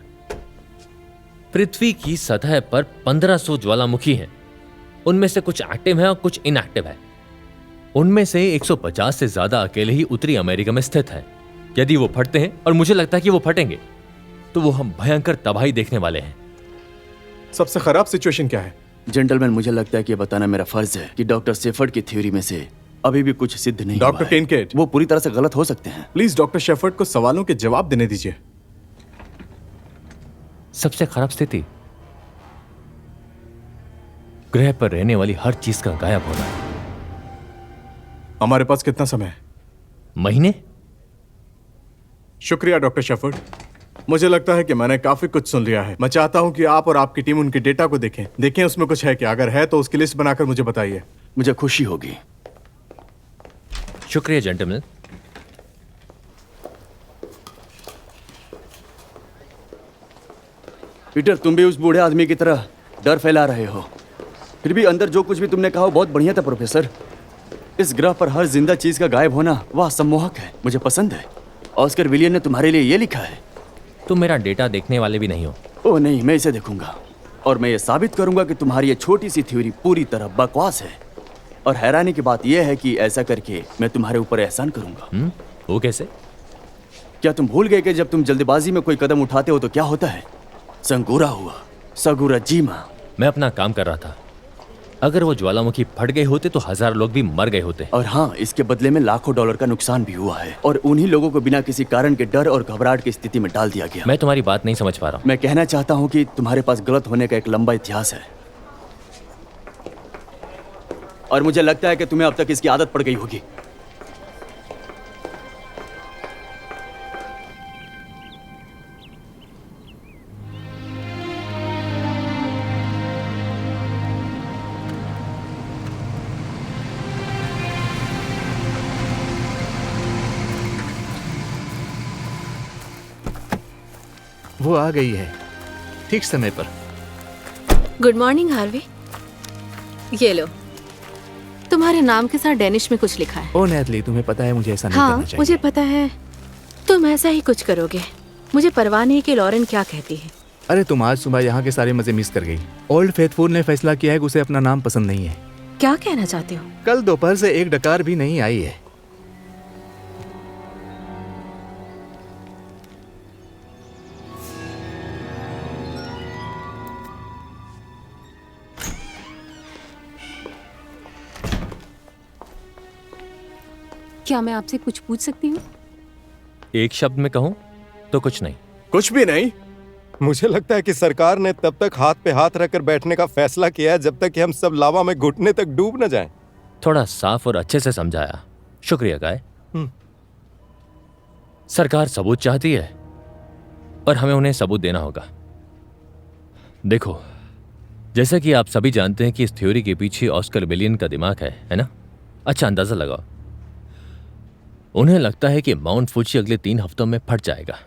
पृथ्वी की सतह पर 1500 ज्वालामुखी हैं। उनमें से कुछ एक्टिव हैं और कुछ इनएक्टिव हैं। उनमें से 150 से ज्यादा अकेले ही उत्तरी अमेरिका में स्थित हैं। यदि वो फटते हैं, और मुझे लगता है कि वो फटेंगे, तो वो हम भयंकर तबाही देखने वाले हैं। सबसे खराब सिचुएशन क्या है? जेंटलमैन, मुझे लगता है कि ये बताना मेरा फर्ज है कि डॉक्टर सेफर्ड की थ्योरी में से अभी भी कुछ सिद्ध नहीं हुआ डॉक्टर है। किनकेड, वो पूरी तरह से गलत हो सकते हैं। प्लीज डॉक्टर शेफर्ड को सवालों के जवाब देने दीजिए। सबसे खराब स्थिति, ग्रह पर रहने वाली हर चीज का गायब होना। हमारे पास कितना समय है? महीने? शुक्रिया डॉक्टर शेफर्ड। मुझे लगता है कि मैंने काफी कुछ सुन लिया है। मैं चाहता हूं कि आप और आपकी टीम उनके डेटा को देखें उसमें कुछ है क्या। अगर है तो उसकी लिस्ट बनाकर मुझे बताइए। मुझे खुशी होगी। शुक्रिया जेंटलमैन। पीटर, तुम भी उस बूढ़े आदमी की तरह डर फैला रहे हो। फिर भी अंदर जो कुछ भी तुमने कहा वो बहुत बढ़िया था प्रोफेसर। इस ग्रह पर हर जिंदा चीज का गायब होना वह सम्मोहक है। मुझे पसंद है। ऑस्कर विलियन ने तुम्हारे लिए ये लिखा है। तुम मेरा डेटा देखने वाले भी नहीं हो। ओह नहीं, मैं इसे देखूंगा और मैं ये साबित करूंगा कि तुम्हारी ये छोटी सी थ्योरी पूरी तरह बकवास है। और हैरानी की बात यह है कि ऐसा करके मैं तुम्हारे ऊपर एहसान करूंगा। वो कैसे? क्या तुम भूल गए कि जब तुम जल्दबाजी में कोई कदम उठाते हो तो क्या होता है? संगूरा हुआ, सगुरा जीमा। मैं अपना काम कर रहा था। अगर वो ज्वालामुखी फट गए होते तो 1000 लोग भी मर गए होते। और हाँ, इसके बदले में लाखों डॉलर का नुकसान भी हुआ है, और उन्हीं लोगों को बिना किसी कारण के डर और घबराहट की स्थिति में डाल दिया गया। मैं तुम्हारी बात नहीं समझ पा रहा हूँ। मैं कहना चाहता हूँ कि तुम्हारे पास गलत होने का एक लंबा इतिहास है, और मुझे लगता है कि तुम्हें अब तक इसकी आदत पड़ गई होगी। वो आ गई है ठीक समय पर। Good morning Harvey. ये लो, तुम्हारे नाम के साथ डेनिश में कुछ लिखा है। ओ नैथली, तुम्हें पता है मुझे ऐसा नहीं हाँ, करना चाहिए। मुझे पता है तुम ऐसा ही कुछ करोगे। मुझे परवाह नहीं कि लॉरेन क्या कहती है। अरे तुम आज सुबह यहाँ के सारे मजे मिस कर गई। ओल्ड फेथफुल ने फैसला किया है कि उसे अपना नाम पसंद नहीं है। क्या कहना चाहते हो? कल दोपहर से एक डकार भी नहीं आई है। क्या मैं आपसे कुछ पूछ सकती हूँ? एक शब्द में कहूं तो कुछ नहीं। कुछ भी नहीं। मुझे लगता है कि सरकार ने तब तक हाथ पे हाथ रखकर बैठने का फैसला किया है जब तक कि हम सब लावा में घुटने तक डूब न जाएं। थोड़ा साफ और अच्छे से समझाया, शुक्रिया गाय। सरकार सबूत चाहती है और हमें उन्हें सबूत देना होगा। देखो, जैसा कि आप सभी जानते हैं कि इस थ्योरी के पीछे ऑस्कर विलियन का दिमाग है ना? अच्छा, अंदाजा लगाओ। उन्हें लगता है कि माउंट फुजी अगले 3 हफ्तों में फट जाएगा।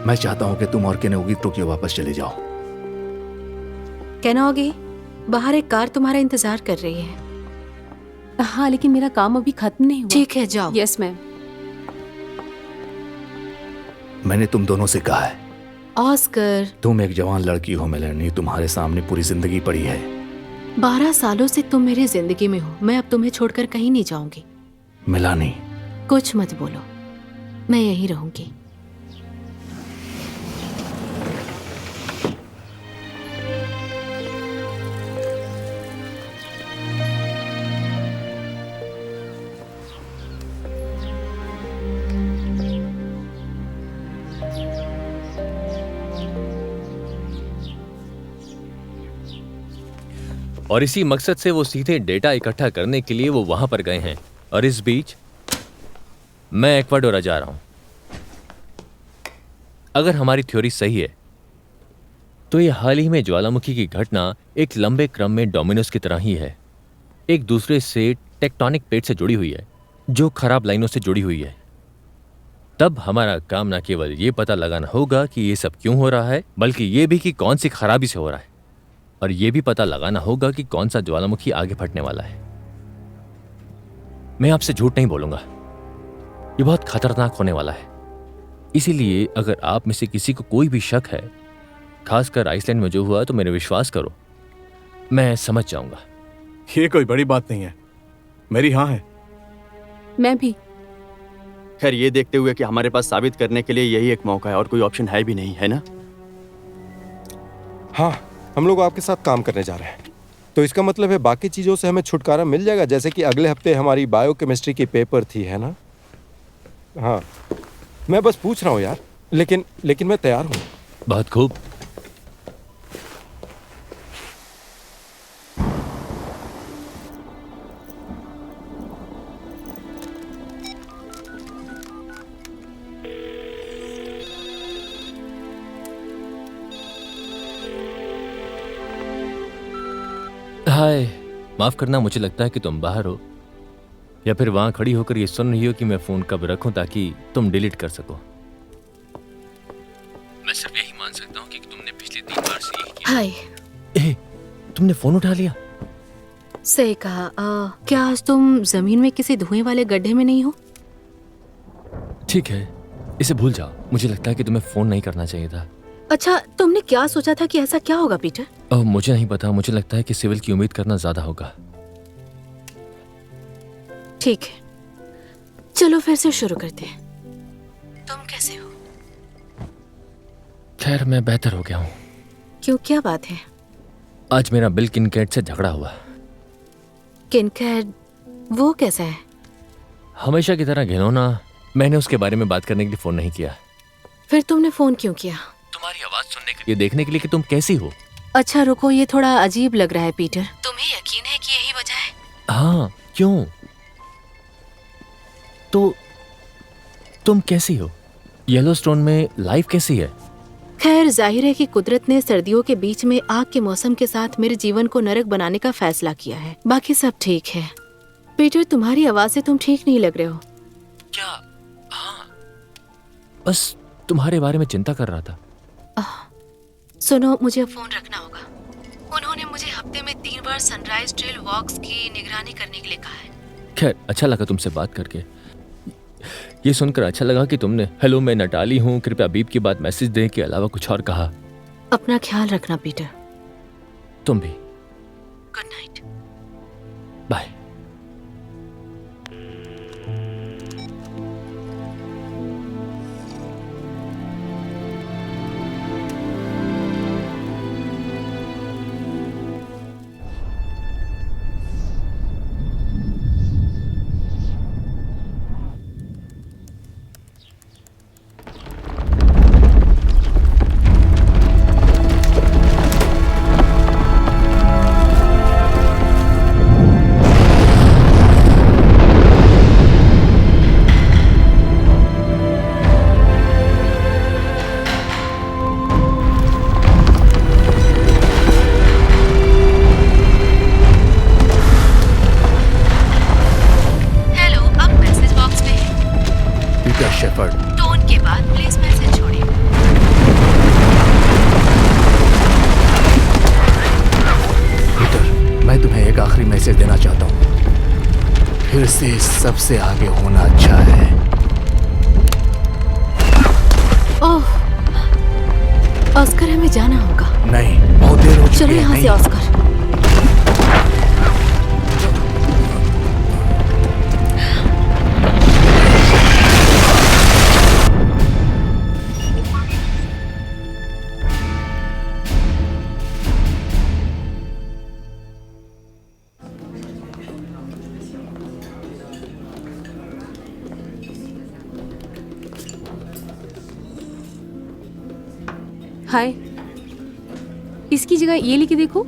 मैं चाहता हूं कि तुम और केनोगी टोक्यो वापस चले जाओ। केनोगी, बाहर एक कार तुम्हारा इंतजार कर रही है। हाँ, लेकिन मेरा काम अभी खत्म नहीं हुआ। ठीक है, जाओ। Yes ma'am. मैंने तुम दोनों से कहा है, ऑस्कर, तुम एक जवान लड़की हो मेलेनी, तुम्हारे सामने पूरी जिंदगी पड़ी है। 12 सालों से तुम मेरी जिंदगी में हो। मैं अब तुम्हें छोड़कर कहीं नहीं जाऊंगी। मेलानी, कुछ मत बोलो, मैं यहीं रहूंगी। और इसी मकसद से वो सीधे डेटा इकट्ठा करने के लिए वो वहां पर गए हैं। और इस बीच मैं इक्वाडोर जा रहा हूं। अगर हमारी थ्योरी सही है तो ये हाल ही में ज्वालामुखी की घटना एक लंबे क्रम में डोमिनोज की तरह ही है, एक दूसरे से टेक्टोनिक प्लेट से जुड़ी हुई है, जो खराब लाइनों से जुड़ी हुई है। तब हमारा काम न केवल ये पता लगाना होगा कि ये सब क्यों हो रहा है, बल्कि ये भी कि कौन सी खराबी से हो रहा है, और ये भी पता लगाना होगा कि कौन सा ज्वालामुखी आगे फटने वाला है। मैं आपसे झूठ नहीं बोलूंगा, ये बहुत खतरनाक होने वाला है। इसीलिए अगर आप में से किसी को कोई भी शक है, खासकर आइसलैंड में जो हुआ, तो मेरे विश्वास करो, मैं समझ जाऊंगा। ये कोई बड़ी बात नहीं है, मेरी हाँ है। मैं भी। खैर, ये देखते हुए कि हमारे पास साबित करने के लिए यही एक मौका है और कोई ऑप्शन है भी नहीं, है ना? हाँ, हम लोग आपके साथ काम करने जा रहे हैं, तो इसका मतलब है बाकी चीज़ों से हमें छुटकारा मिल जाएगा। जैसे कि अगले हफ्ते हमारी बायोकेमिस्ट्री की पेपर थी, है ना? हाँ, मैं बस पूछ रहा हूँ यार, लेकिन मैं तैयार हूँ। बहुत खूब। हाय, माफ करना, मुझे लगता है कि तुम बाहर हो, या फिर वहां खड़ी होकर ये सुन रही हो कि मैं फोन कब रखूं ताकि तुम डिलीट कर सको। मैं सिर्फ यही मान सकता हूँ कि तुमने पिछले 3 बार से यही किया। हाय। तुमने फोन उठा लिया? सही कहा। क्या आज तुम जमीन में किसी धुएं वाले गड्ढे में नहीं हो? ठीक है, इसे भूल जाओ। मुझे लगता है कि तुम्हें फोन नहीं करना चाहिए था। अच्छा, तुमने क्या सोचा था कि ऐसा क्या होगा पीटर? मुझे नहीं पता। मुझे लगता है कि सिविल की उम्मीद करना ज्यादा होगा। ठीक है, चलो फिर से शुरू करते हैं। तुम कैसे हो? खैर, मैं बेहतर हो गया हूँ। क्यों, क्या बात है? आज मेरा बिल किनकैड से झगड़ा हुआ। किनकैड? वो कैसा है? हमेशा की तरह घिनौना। मैंने उसके बारे में बात करने के लिए फोन नहीं किया। फिर तुमने फोन क्यों किया? तुम्हारी आवाज सुनने के लिए, देखने के लिए कि तुम कैसी हो। अच्छा रुको, ये थोड़ा अजीब लग रहा है पीटर। तुम्हें यकीन है कि यही वजह है? हाँ, क्यों? तो तुम कैसी हो? येलोस्टोन में लाइफ कैसी है? खैर, जाहिर है कि कुदरत ने सर्दियों के बीच में आग के मौसम के साथ मेरे जीवन को नरक बनाने का फैसला किया है। बाकी सब ठीक है। पीटर, तुम्हारी आवाज से तुम ठीक नहीं लग रहे हो। क्या? हाँ, बस तुम्हारे बारे में चिंता कर रहा था। सुनो, मुझे फोन रखना होगा। उन्होंने मुझे हफ्ते में 3 बार सनराइज ट्रेल वॉक्स की निगरानी करने के लिए कहा है। खैर, अच्छा लगा तुमसे बात करके। ये सुनकर अच्छा लगा कि तुमने हेलो मैं नटाली हूँ, कृपया बीप के बाद मैसेज दें के अलावा कुछ और कहा। अपना ख्याल रखना पीटर। तुम भी। Good night. बाय। मैसेज देना चाहता हूँ, फिर से सबसे आगे होना अच्छा है। ओह, ऑस्कर हमें जाना होगा। नहीं, बहुत देर हो चुकी चलो है। यहाँ से नहीं। ऑस्कर। हाय, इसकी जगह ये लिख के देखो।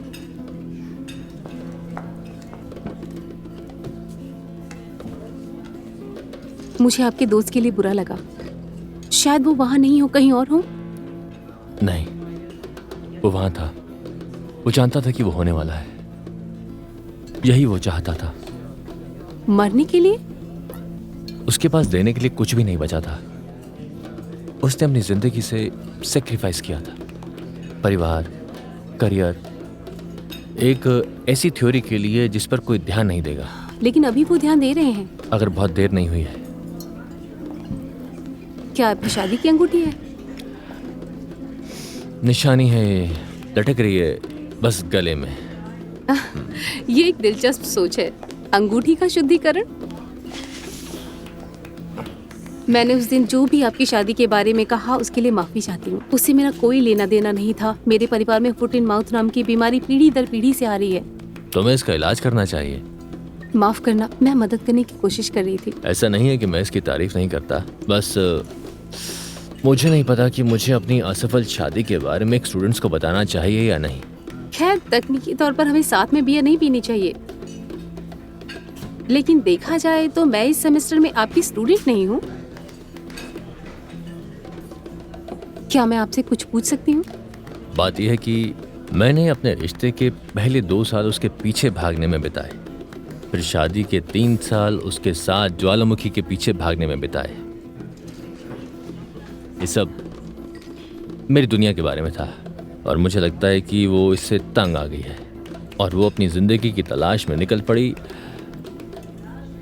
मुझे आपके दोस्त के लिए बुरा लगा। शायद वो वहां नहीं हो, कहीं और हो। नहीं, वो वहां था। वो जानता था कि वो होने वाला है। यही वो चाहता था। मरने के लिए? उसके पास देने के लिए कुछ भी नहीं बचा था। उसने अपनी जिंदगी से सेक्रीफाइस किया था। परिवार, करियर, एक ऐसी थ्योरी के लिए जिस पर कोई ध्यान नहीं देगा। लेकिन अभी वो ध्यान दे रहे हैं। अगर बहुत देर नहीं हुई है। क्या आपकी शादी की अंगूठी है? निशानी है, लटक रही है बस गले में। ये एक दिलचस्प सोच है। अंगूठी का शुद्धिकरण। मैंने उस दिन जो भी आपकी शादी के बारे में कहा उसके लिए माफी चाहती हूँ। उससे मेरा कोई लेना देना नहीं था। मेरे परिवार में फुट एंड माउथ नाम की बीमारी पीढ़ी दर पीढ़ी से आ रही है। तुम्हें इसका इलाज करना चाहिए। माफ करना, मैं मदद करने की कोशिश कर रही थी। ऐसा नहीं है कि मैं इसकी तारीफ नहीं करता, बस मुझे नहीं पता कि मुझे अपनी असफल शादी के बारे में एक स्टूडेंट्स को बताना चाहिए या नहीं। खैर, तकनीकी तौर पर हमें साथ में बियर नहीं पीनी चाहिए, लेकिन देखा जाए तो मैं इस सेमेस्टर में आपकी स्टूडेंट नहीं हूँ। क्या मैं आपसे कुछ पूछ सकती हूँ? बात यह है कि मैंने अपने रिश्ते के पहले 2 साल उसके पीछे भागने में बिताए, फिर शादी के 3 साल उसके साथ ज्वालामुखी के पीछे भागने में बिताए। ये सब मेरी दुनिया के बारे में था और मुझे लगता है कि वो इससे तंग आ गई है और वो अपनी जिंदगी की तलाश में निकल पड़ी।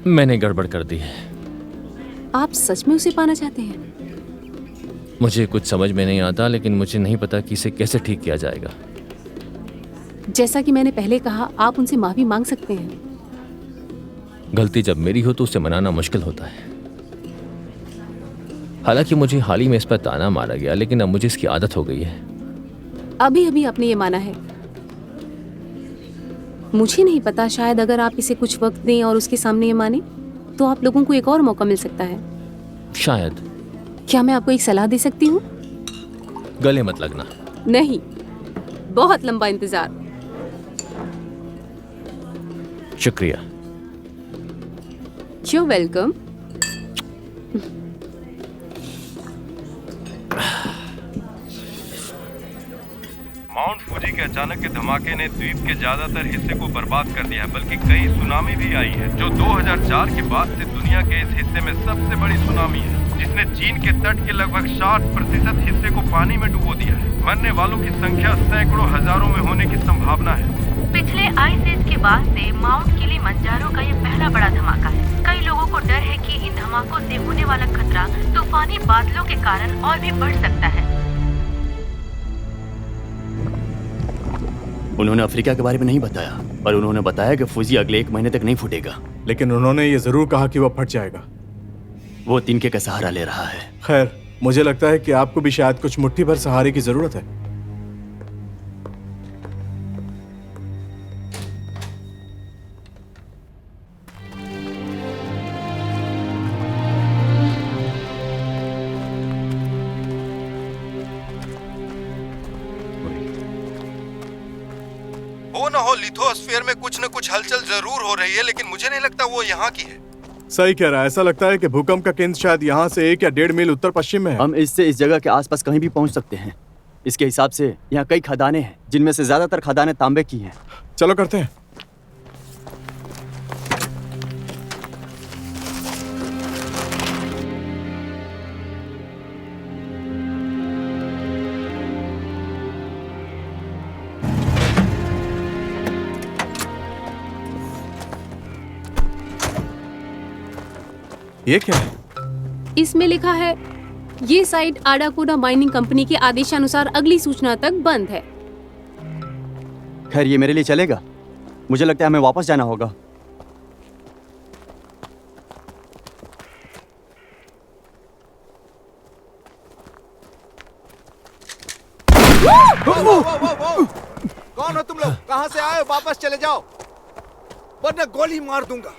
मैंने गड़बड़ कर दी है। आप सच में उसे पाना चाहते हैं? मुझे कुछ समझ में नहीं आता, लेकिन मुझे नहीं पता कि इसे कैसे ठीक किया जाएगा। जैसा कि मैंने पहले कहा, आप उनसे माफी मांग सकते हैं। गलती जब मेरी हो तो उसे मनाना मुश्किल होता है। हालांकि मुझे हाल ही में इस पर ताना मारा गया, लेकिन अब मुझे इसकी आदत हो गई है। अभी अभी आपने ये माना है। मुझे नहीं पता, शायद अगर आप इसे कुछ वक्त दें और उसके सामने ये माने तो आप लोगों को एक और मौका मिल सकता है। शायद। क्या मैं आपको एक सलाह दे सकती हूँ? गले मत लगना। नहीं, बहुत लंबा इंतजार। शुक्रिया। You're welcome. माउंट फूजी के अचानक के धमाके ने द्वीप के ज्यादातर हिस्से को बर्बाद कर दिया है, बल्कि कई सुनामी भी आई है, जो 2004 के बाद से दुनिया के इस हिस्से में सबसे बड़ी सुनामी है, जिसने चीन के तट के लगभग 60% हिस्से को पानी में डुबो दिया है। मरने वालों की संख्या सैकड़ों हजारों में होने की संभावना है। पिछले आइस एज के बाद से माउंट किलिमंजारो का ये पहला बड़ा धमाका है। कई लोगों को डर है कि इन धमाकों से होने वाला खतरा तूफानी बादलों के कारण और भी बढ़ सकता है। उन्होंने अफ्रीका के बारे में नहीं बताया, पर उन्होंने बताया कि फूजी अगले 1 महीने तक नहीं फूटेगा। लेकिन उन्होंने ये जरूर कहा कि वो फट जाएगा। वो तिनके का सहारा ले रहा है। खैर, मुझे लगता है कि आपको भी शायद कुछ मुट्ठी भर सहारे की जरूरत है। हो ना हो, लिथोस्फीयर में कुछ न कुछ हलचल जरूर हो रही है, लेकिन मुझे नहीं लगता वो यहाँ की है। सही कह रहा है। ऐसा लगता है कि भूकंप का केंद्र शायद यहाँ से 1 या 1.5 मील उत्तर पश्चिम में है। हम इससे इस जगह के आसपास कहीं भी पहुंच सकते हैं। इसके हिसाब से यहाँ कई खदानें हैं, जिनमें से ज्यादातर खदानें तांबे की हैं। चलो करते हैं। ये क्या है? इसमें लिखा है ये साइट आडाकोडा माइनिंग कंपनी के आदेशानुसार अगली सूचना तक बंद है। खैर ये मेरे लिए चलेगा। मुझे लगता है हमें वापस जाना होगा। कौन हो तुम लोग? कहां से आए हो? वापस चले जाओ वरना गोली मार दूंगा।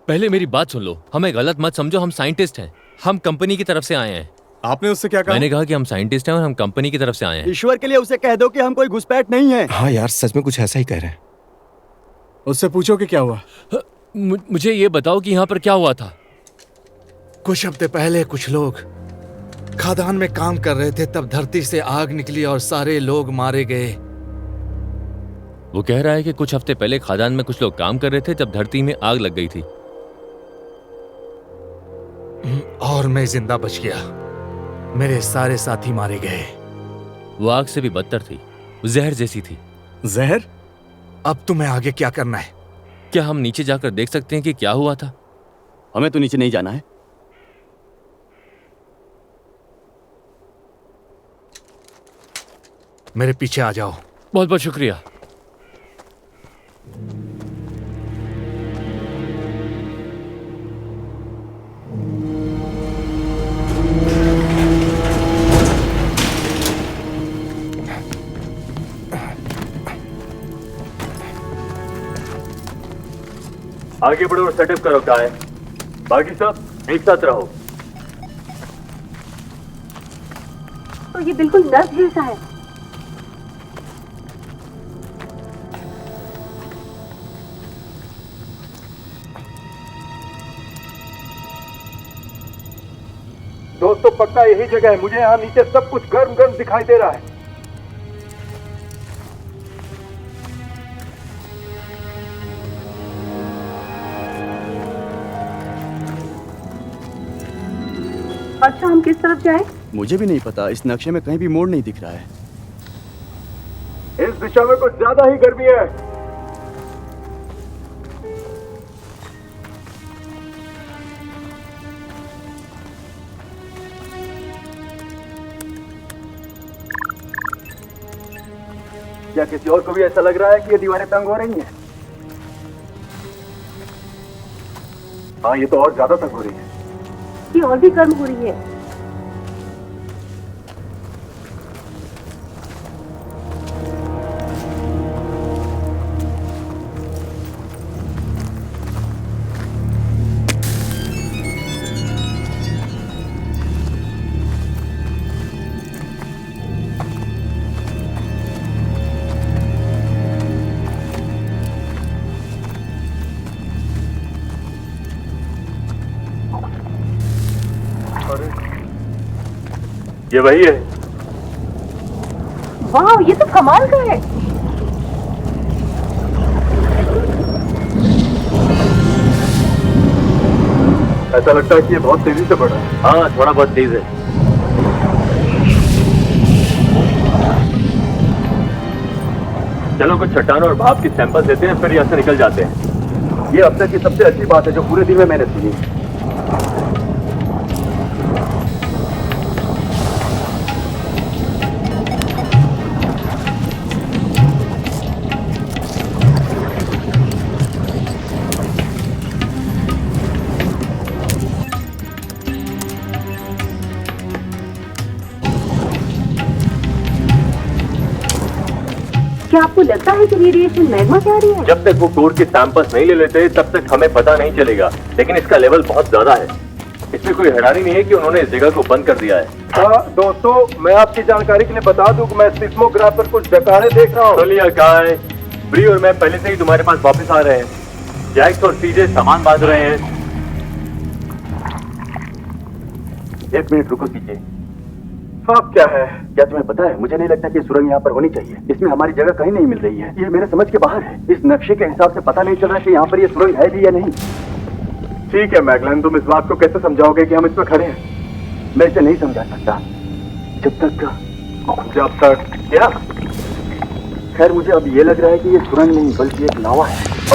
पहले मेरी बात सुन लो, हमें गलत मत समझो, हम साइंटिस्ट हैं। हम कंपनी की तरफ से आए हैं। आपने उससे क्या कहा? मैंने कहा कि हम साइंटिस्ट हैं और हम कंपनी की तरफ से आए हैं। ईश्वर के लिए उसे कह दो कि हम कोई घुसपैठ नहीं है। हाँ यार, सच में कुछ ऐसा ही कह रहे हैं। उससे पूछो कि क्या हुआ। मुझे ये बताओ कि यहाँ पर क्या हुआ था। कुछ हफ्ते पहले कुछ लोग खदान में काम कर रहे थे, तब धरती से आग निकली और सारे लोग मारे गए। वो कह रहा है कि कुछ हफ्ते पहले खदान में कुछ लोग काम कर रहे थे, तब धरती में आग लग गई थी और मैं जिंदा बच गया। मेरे सारे साथी मारे गए। वो आग से भी बदतर थी, जहर जैसी थी। जहर? अब तुम्हें आगे क्या करना है? क्या हम नीचे जाकर देख सकते हैं कि क्या हुआ था? हमें तो नीचे नहीं जाना है। मेरे पीछे आ जाओ। बहुत बहुत शुक्रिया। आगे बढ़ो और सेटअप करो काय। बाकी सब एक साथ रहो। तो ये बिल्कुल नर्स जैसा है। दोस्तों पक्का यही जगह है। मुझे यहाँ नीचे सब कुछ गर्म गर्म दिखाई दे रहा है। अच्छा हम किस तरफ जाएं? मुझे भी नहीं पता, इस नक्शे में कहीं भी मोड़ नहीं दिख रहा है। इस दिशा में कुछ ज्यादा ही गर्मी है। क्या किसी और को भी ऐसा लग रहा है कि ये दीवारें तंग हो रही हैं? हाँ, ये तो और ज्यादा तंग हो रही है। ये और भी गर्म हो रही है। ये वही है। वाह, ये तो कमाल का है। ऐसा लगता है कि ये बहुत तेजी से बढ़ रहा है। हाँ, थोड़ा बहुत तेज है। चलो कुछ चट्टानों और भाप की सैंपल देते हैं, फिर यहाँ से निकल जाते हैं। ये अब तक की सबसे अच्छी बात है जो पूरे दिन में मैंने सुनी। क्या आपको लगता है कि रेडिएशन मैग्मा से आ रही है? जब तक वो कोर के सैंपल्स नहीं ले लेते तब तक हमें पता नहीं चलेगा, लेकिन इसका लेवल बहुत ज्यादा है। इसमें कोई हैरानी नहीं है कि उन्होंने इस जगह को बंद कर दिया है। हाँ दोस्तों, मैं आपकी जानकारी के लिए बता दूं कि मैं सिस्मोग्राफ पर कुछ डकारे देख रहा हूँ। सुनिए काय, ब्री और मैं पहले से ही तुम्हारे पास वापस आ रहे हैं। जैक्स और सीजे सामान बांध रहे हैं। एक मिनट रुको सीजे। अब क्या है? क्या तुम्हें पता है, मुझे नहीं लगता कि सुरंग यहाँ पर होनी चाहिए। इसमें हमारी जगह कहीं नहीं मिल रही है। ये मेरे समझ के बाहर है। इस नक्शे के हिसाब से पता नहीं चल रहा कि यहाँ पर ये सुरंग है भी या नहीं। ठीक है मैगलन, तुम इस बात को कैसे समझाओगे कि हम इसमें खड़े हैं? मैं इसे नहीं समझा सकता जब तक क्या? खैर मुझे अब ये लग रहा है कि ये सुरंग नहीं बल्कि एक लावा है।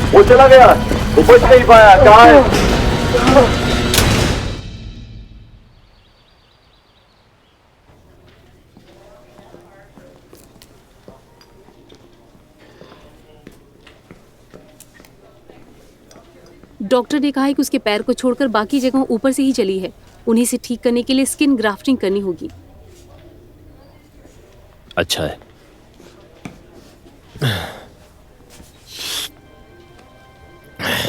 वो चला गया, वो बच नहीं पाया, कहाँ है? डॉक्टर ने कहा है कि उसके पैर को छोड़कर बाकी जगहों ऊपर से ही चली है। उन्हें इसे ठीक करने के लिए स्किन ग्राफ्टिंग करनी होगी। अच्छा है।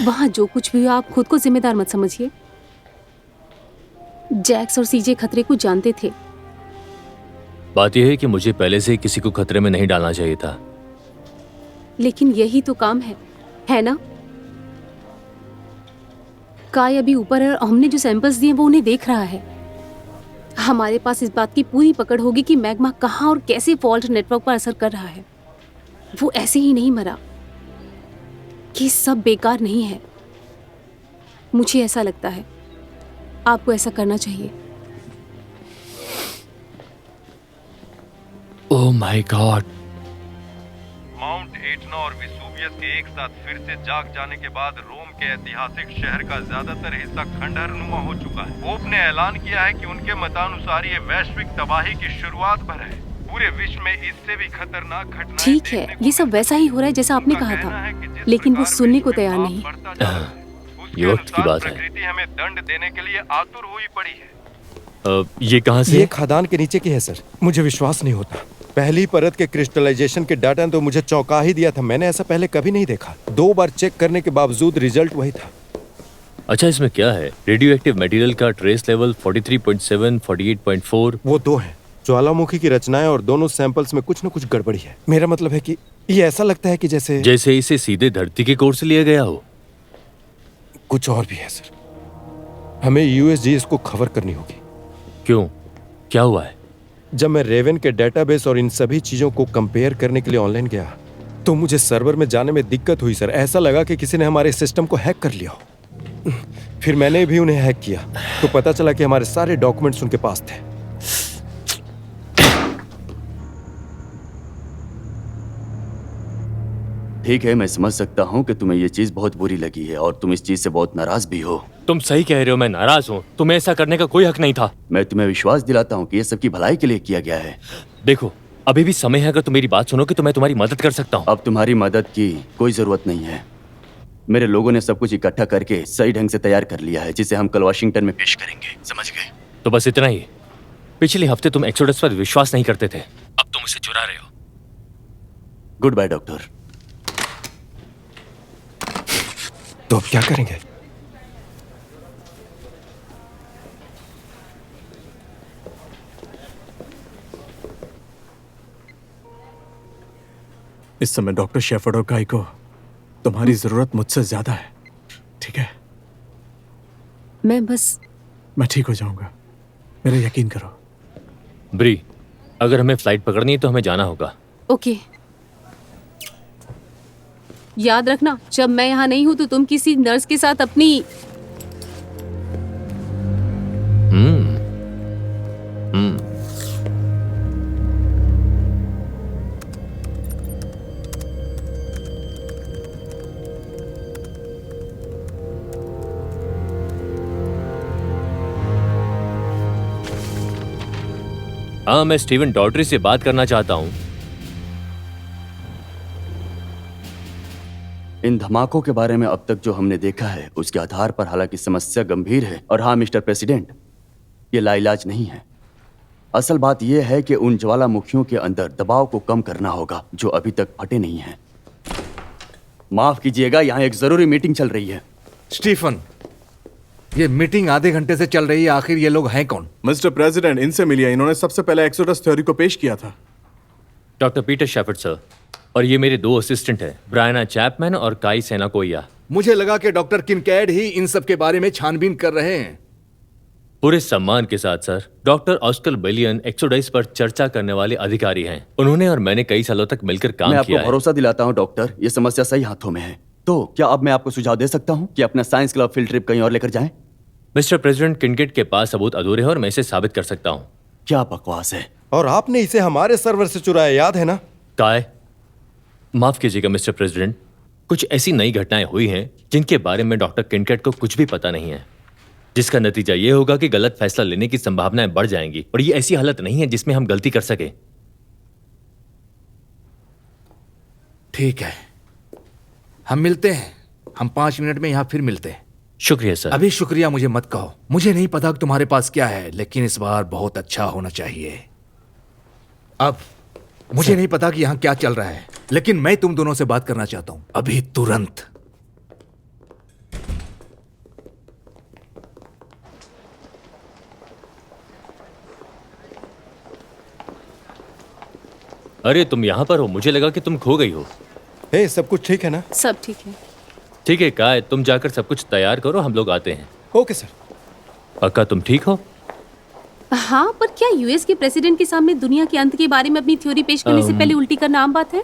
वहां जो कुछ भी हो आप खुद को जिम्मेदार मत समझिए। जैक्स और सीजे खतरे को जानते थे। बात यह है कि मुझे पहले से ही किसी को खतरे में नहीं डालना चाहिए था। लेकिन यही तो काम है ना? काय अभी ऊपर है और हमने जो सैंपल्स दिए वो उन्हें देख रहा है। हमारे पास इस बात की पूरी पकड़ होगी कि मैग्मा कहाँ और कैसे फॉल्ट नेटवर्क पर असर कर रहा है। वो ऐसे ही नहीं मरा। ये सब बेकार नहीं है। मुझे ऐसा लगता है आपको ऐसा करना चाहिए। Oh my God. Mount Etna और विसुवियस के एक साथ फिर से जाग जाने के बाद रोम के ऐतिहासिक शहर का ज्यादातर हिस्सा खंडहरनुमा हो चुका है। पोप ने ऐलान किया है कि उनके मतानुसार ये वैश्विक तबाही की शुरुआत पर है। पूरे विश्व में इससे भी खतरनाक घटनाएं ठीक है, ये सब वैसा ही हो रहा है जैसा आपने कहा था, लेकिन वो सुनने को तैयार नहीं। ये वक्त की बात है। प्रकृति हमें दंड देने के लिए आतुर हुई पड़ी है। ये कहाँ से? ये खदान के नीचे की है सर। मुझे विश्वास नहीं होता। पहली परत के क्रिस्टलाइजेशन के डाटा ने तो मुझे चौंका ही दिया था। मैंने ऐसा पहले कभी नहीं देखा। 2 बार चेक करने के बावजूद रिजल्ट वही था। अच्छा, इसमें क्या है? रेडियो एक्टिव मटेरियल का ट्रेस लेवल 43.7, 48.4। वो 2 हैं। ज्वालामुखी की रचनाएं और दोनों सैंपल्स में कुछ न कुछ गड़बड़ी है। मेरा मतलब है कि ये ऐसा लगता है कि जैसे इसे सीधे धरती के कोर से लिया गया हो। कुछ और भी है सर। हमें यूएसजी इसको खबर करनी होगी। क्यों? क्या हुआ है? जब मैं रेवन के डेटाबेस और इन सभी चीजों को कंपेयर करने के लिए ऑनलाइन गया तो मुझे सर्वर में जाने में दिक्कत हुई सर। ऐसा लगा कि किसी ने हमारे सिस्टम को हैक कर लिया हो। फिर मैंने भी उन्हें हैक किया तो पता चला कि हमारे सारे डॉक्यूमेंट्स उनके पास थे। ठीक है, मैं समझ सकता हूँ कि तुम्हें ये चीज बहुत बुरी लगी है और तुम इस चीज से बहुत नाराज भी हो। तुम सही कह रहे हो, मैं नाराज हूँ। तुम्हें ऐसा करने का कोई हक नहीं था। मैं तुम्हें विश्वास दिलाता हूँ कि ये सबकी भलाई के लिए किया गया है। देखो, अभी भी समय है। अगर तुम मेरी बात सुनो कि तो मैं तुम्हारी मदद कर सकता हूँ। अब तुम्हारी मदद की कोई जरूरत नहीं है। मेरे लोगों ने सब कुछ इकट्ठा करके सही ढंग से तैयार कर लिया है, जिसे हम कल वाशिंगटन में पेश करेंगे। समझ गए? तो बस इतना ही। पिछले हफ्ते तुम एक्सोडस पर विश्वास नहीं करते थे, अब तुम उसे चुरा रहे हो। Good by doctor. तो अब क्या करेंगे? इस समय डॉक्टर शेफर्ड और काई को तुम्हारी जरूरत मुझसे ज्यादा है। ठीक है? मैं ठीक हो जाऊंगा, मेरा यकीन करो। ब्री, अगर हमें फ्लाइट पकड़नी है तो हमें जाना होगा। ओके। याद रखना, जब मैं यहाँ नहीं हूँ तो तुम किसी नर्स के साथ अपनी हाँ, मैं स्टीवन डॉटरी से बात करना चाहता हूँ। इन धमाकों के बारे में अब तक जो हमने देखा है उसके आधार पर हालांकि समस्या गंभीर है और हाँ मिस्टर प्रेसिडेंट, ये लाइलाज नहीं है। असल बात यह है कि उन ज्वालामुखियों के अंदर दबाव को कम करना होगा जो अभी तक फटे नहीं हैं। माफ कीजिएगा, यहाँ एक जरूरी मीटिंग चल रही है। स्टीफन, ये मीटिंग आधे घंटे से चल रही है, आखिर ये लोग हैं कौन? मिस्टर प्रेसिडेंट, इनसे मिलिए। इन्होंने सबसे पहले एक्सोडस थ्योरी को पेश किया था। डॉक्टर पीटर शेफर्ड सर, और ये मेरे 2 असिस्टेंट हैं, ब्रायना चैपमैन और काई सेनाकोया। मुझे लगा कि डॉक्टर किनकैड ही इन सब के बारे में छानबीन कर रहे हैं। पूरे सम्मान के साथ सर, डॉक्टर ऑस्कर बेलियन एक्सोडाइस पर चर्चा करने वाले अधिकारी हैं। उन्होंने और मैंने कई सालों तक मिलकर काम मैं किया आपको है। भरोसा दिलाता हूँ डॉक्टर, ये समस्या सही हाथों में है। तो क्या अब मैं आपको सुझाव दे सकता हूँ कि अपना साइंस क्लब फील्ड ट्रिप कहीं और लेकर जाएं? मिस्टर प्रेसिडेंट, किनकेट के पास सबूत अधूरे हैं और मैं इसे साबित कर सकता हूँ। क्या बकवास है। और आपने इसे हमारे सर्वर से चुराया, याद है ना? काय, माफ कीजिएगा मिस्टर प्रेसिडेंट, कुछ ऐसी नई घटनाएं हुई हैं जिनके बारे में डॉक्टर किनकेट को कुछ भी पता नहीं है, जिसका नतीजा ये होगा कि गलत फैसला लेने की संभावनाएं बढ़ जाएंगी, और ये ऐसी हालत नहीं है जिसमें हम गलती कर सके। ठीक है, हम मिलते हैं। हम 5 मिनट में यहां फिर मिलते हैं। शुक्रिया सर। अभी शुक्रिया मुझे मत कहो। मुझे नहीं पता कि तुम्हारे पास क्या है, लेकिन इस बार बहुत अच्छा होना चाहिए। अब मुझे नहीं पता कि यहां क्या चल रहा है, लेकिन मैं तुम दोनों से बात करना चाहता हूं, अभी तुरंत। अरे तुम यहाँ पर हो, मुझे लगा कि तुम खो गई हो। हे, सब कुछ ठीक है ना? सब ठीक है। ठीक है काय, तुम जाकर सब कुछ तैयार करो, हम लोग आते हैं। Okay sir. पक्का तुम ठीक हो? हाँ, पर क्या यूएस के प्रेसिडेंट के सामने दुनिया के अंत के बारे में अपनी थ्योरी पेश करने से पहले उल्टी करना आम बात है?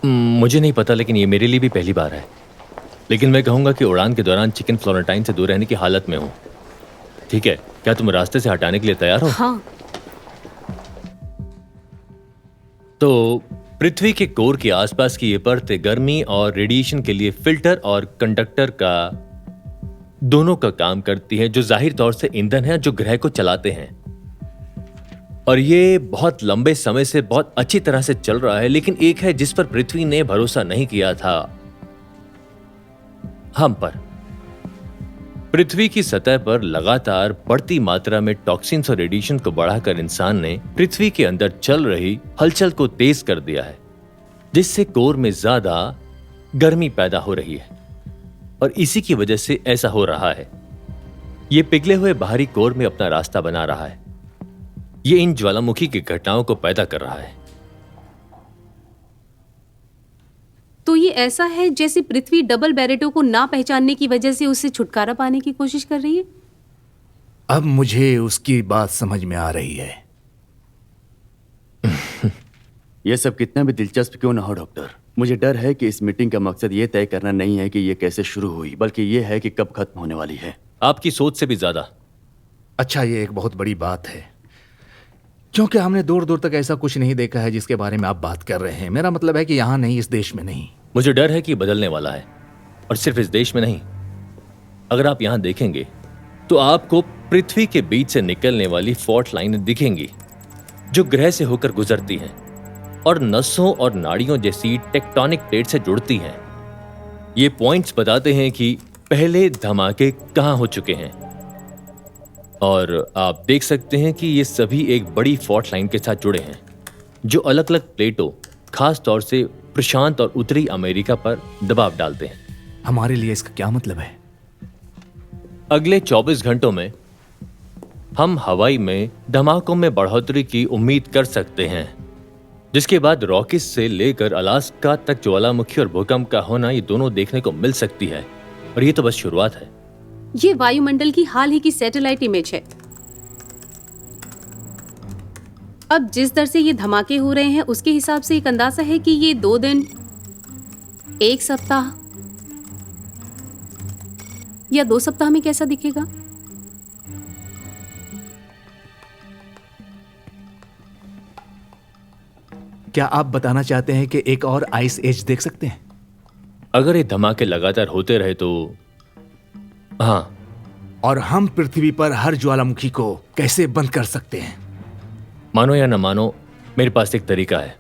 मुझे नहीं पता, लेकिन ये मेरे लिए भी पहली बार है। लेकिन मैं कहूंगा कि उड़ान के दौरान चिकन फ्लोरेंटाइन से दूर रहने की हालत में हूँ। ठीक है, क्या तुम रास्ते से हटाने के लिए तैयार हो? हाँ। तो पृथ्वी के कोर के आसपास की ये परतें गर्मी और रेडिएशन के लिए फिल्टर और कंडक्टर का दोनों का काम करती हैं, जो जाहिर तौर से ईंधन है जो ग्रह को चलाते हैं। और ये बहुत लंबे समय से बहुत अच्छी तरह से चल रहा है, लेकिन एक है जिस पर पृथ्वी ने भरोसा नहीं किया था, हम पर। पृथ्वी की सतह पर लगातार बढ़ती मात्रा में टॉक्सिन्स और रेडिएशन को बढ़ाकर इंसान ने पृथ्वी के अंदर चल रही हलचल को तेज कर दिया है, जिससे कोर में ज्यादा गर्मी पैदा हो रही है, और इसी की वजह से ऐसा हो रहा है। ये पिघले हुए बाहरी कोर में अपना रास्ता बना रहा है। ये इन ज्वालामुखी की घटनाओं को पैदा कर रहा है। तो ये ऐसा है जैसे पृथ्वी डबल बैरेटो को ना पहचानने की वजह से उससे छुटकारा पाने की कोशिश कर रही है। अब मुझे उसकी बात समझ में आ रही है। यह सब कितना भी दिलचस्प क्यों ना हो डॉक्टर, मुझे डर है कि इस मीटिंग का मकसद ये तय करना नहीं है कि ये कैसे शुरू हुई, बल्कि ये है कि कब खत्म होने वाली है। आपकी सोच से भी ज्यादा। अच्छा, ये एक बहुत बड़ी बात है, क्योंकि हमने दूर दूर तक ऐसा कुछ नहीं देखा है जिसके बारे में आप बात कर रहे हैं। मेरा मतलब है कि यहाँ नहीं, इस देश में नहीं। मुझे डर है कि बदलने वाला है, और सिर्फ इस देश में नहीं। अगर आप यहां देखेंगे तो आपको पृथ्वी के बीच से निकलने वाली फॉल्ट लाइनें दिखेंगी, जो ग्रह से होकर गुजरती हैं और नसों और नाड़ियों जैसी टेक्टोनिक प्लेट से जुड़ती हैं। ये पॉइंट्स बताते हैं कि पहले धमाके कहां हो चुके हैं, और आप देख सकते हैं कि ये सभी एक बड़ी फॉल्ट लाइन के साथ जुड़े हैं, जो अलग अलग प्लेटों, खास तौर से प्रशांत और उत्तरी अमेरिका पर दबाव डालते हैं। हमारे लिए इसका क्या मतलब है? अगले 24 घंटों में हम हवाई में धमाकों में बढ़ोतरी की उम्मीद कर सकते हैं, जिसके बाद रॉकीज से लेकर अलास्का तक ज्वालामुखी और भूकंप का होना, ये दोनों देखने को मिल सकती है। और ये तो बस शुरुआत है। ये वायुमंडल की हाल ही की सैटेलाइट इमेज है। अब जिस दर से ये धमाके हो रहे हैं उसके हिसाब से एक अंदाजा है कि ये 2 दिन, 1 सप्ताह या 2 सप्ताह में कैसा दिखेगा। क्या आप बताना चाहते हैं कि एक और आइस एज देख सकते हैं? अगर ये धमाके लगातार होते रहे तो हाँ। और हम पृथ्वी पर हर ज्वालामुखी को कैसे बंद कर सकते हैं? मानो या न मानो, मेरे पास एक तरीका है।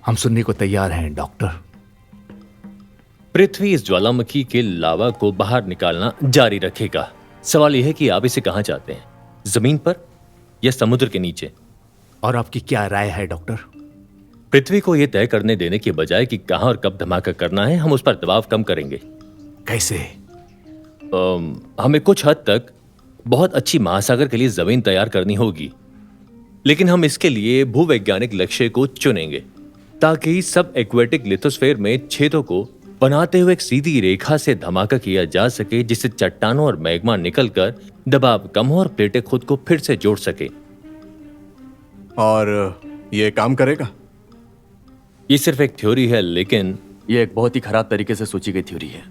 हम सुनने को तैयार हैं डॉक्टर। पृथ्वी इस ज्वालामुखी के लावा को बाहर निकालना जारी रखेगा। सवाल यह है कि आप इसे कहां चाहते हैं, जमीन पर या समुद्र के नीचे? और आपकी क्या राय है डॉक्टर? पृथ्वी को यह तय करने देने की बजाय कि कहां और कब धमाका करना है, हम उस पर दबाव कम करेंगे। कैसे? हमें कुछ हद तक बहुत अच्छी महासागर के लिए जमीन तैयार करनी होगी, लेकिन हम इसके लिए भूवैज्ञानिक लक्ष्य को चुनेंगे ताकि सब एक्वेटिक लिथोस्फीयर में छेदों को बनाते हुए एक सीधी रेखा से धमाका किया जा सके, जिससे चट्टानों और मैग्मा निकलकर दबाव कम हो और प्लेटें खुद को फिर से जोड़ सके। और ये काम करेगा? ये सिर्फ एक थ्योरी है, लेकिन ये एक बहुत ही खराब तरीके से सोची गई थ्योरी है।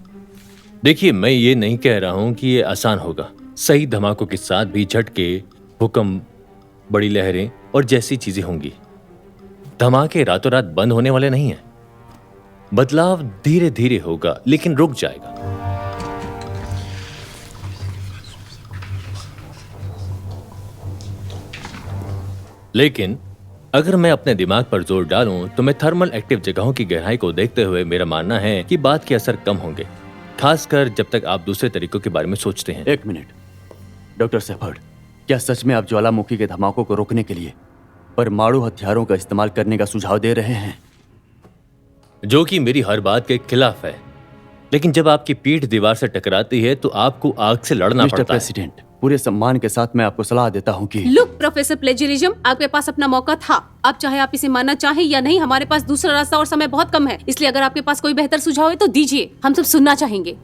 देखिए, मैं ये नहीं कह रहा हूं कि ये आसान होगा। सही धमाकों के साथ भी झटके, भूकंप, बड़ी लहरें और जैसी चीजें होंगी। धमाके रातों रात बंद होने वाले नहीं हैं। बदलाव धीरे धीरे होगा, लेकिन रुक जाएगा। लेकिन अगर मैं अपने दिमाग पर जोर डालूं तो मैं थर्मल एक्टिव जगहों की गहराई को देखते हुए मेरा मानना है कि बात के असर कम होंगे, खासकर जब तक आप दूसरे तरीकों के बारे में सोचते हैं। एक मिनट डॉक्टर शेफर्ड, क्या सच में आप ज्वालामुखी के धमाकों को रोकने के लिए परमाणु हथियारों का इस्तेमाल करने का सुझाव दे रहे हैं? जो कि मेरी हर बात के खिलाफ है, लेकिन जब आपकी पीठ दीवार से टकराती है तो आपको आग से लड़ना मिस्टर पड़ता है। प्रेसिडेंट, पूरे सम्मान के साथ मैं आपको सलाह देता हूं कि लुक प्रोफेसर प्लेजरिज्म, आपके पास अपना मौका था। अब चाहे आप इसे मानना चाहें या नहीं, हमारे पास दूसरा रास्ता और समय बहुत कम है। इसलिए अगर आपके पास कोई बेहतर सुझाव है तो दीजिए, हम सब सुनना चाहेंगे।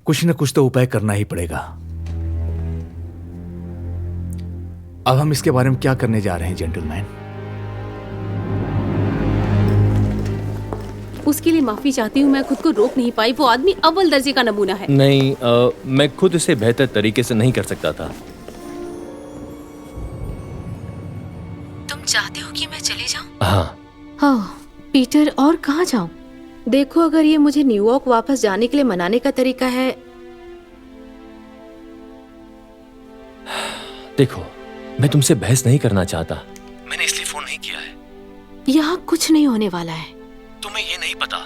कुछ न कुछ तो उपाय करना ही पड़ेगा। अब हम इसके बारे में क्या करने जा रहे हैं जेंटलमैन? उसके लिए माफी चाहती हूँ, मैं खुद को रोक नहीं पाई। वो आदमी अव्वल दर्जे का नमूना है। नहीं, मैं खुद इसे बेहतर तरीके से नहीं कर सकता था। तुम चाहते हो कि मैं चली जाऊं? हाँ। हाँ पीटर, और कहाँ जाऊं? देखो, अगर ये मुझे न्यूयॉर्क वापस जाने के लिए मनाने का तरीका है। देखो, मैं तुमसे बहस नहीं करना चाहता। मैंने इसलिए फोन नहीं किया है। यहाँ कुछ नहीं होने वाला है। तुम्हें ये नहीं पता,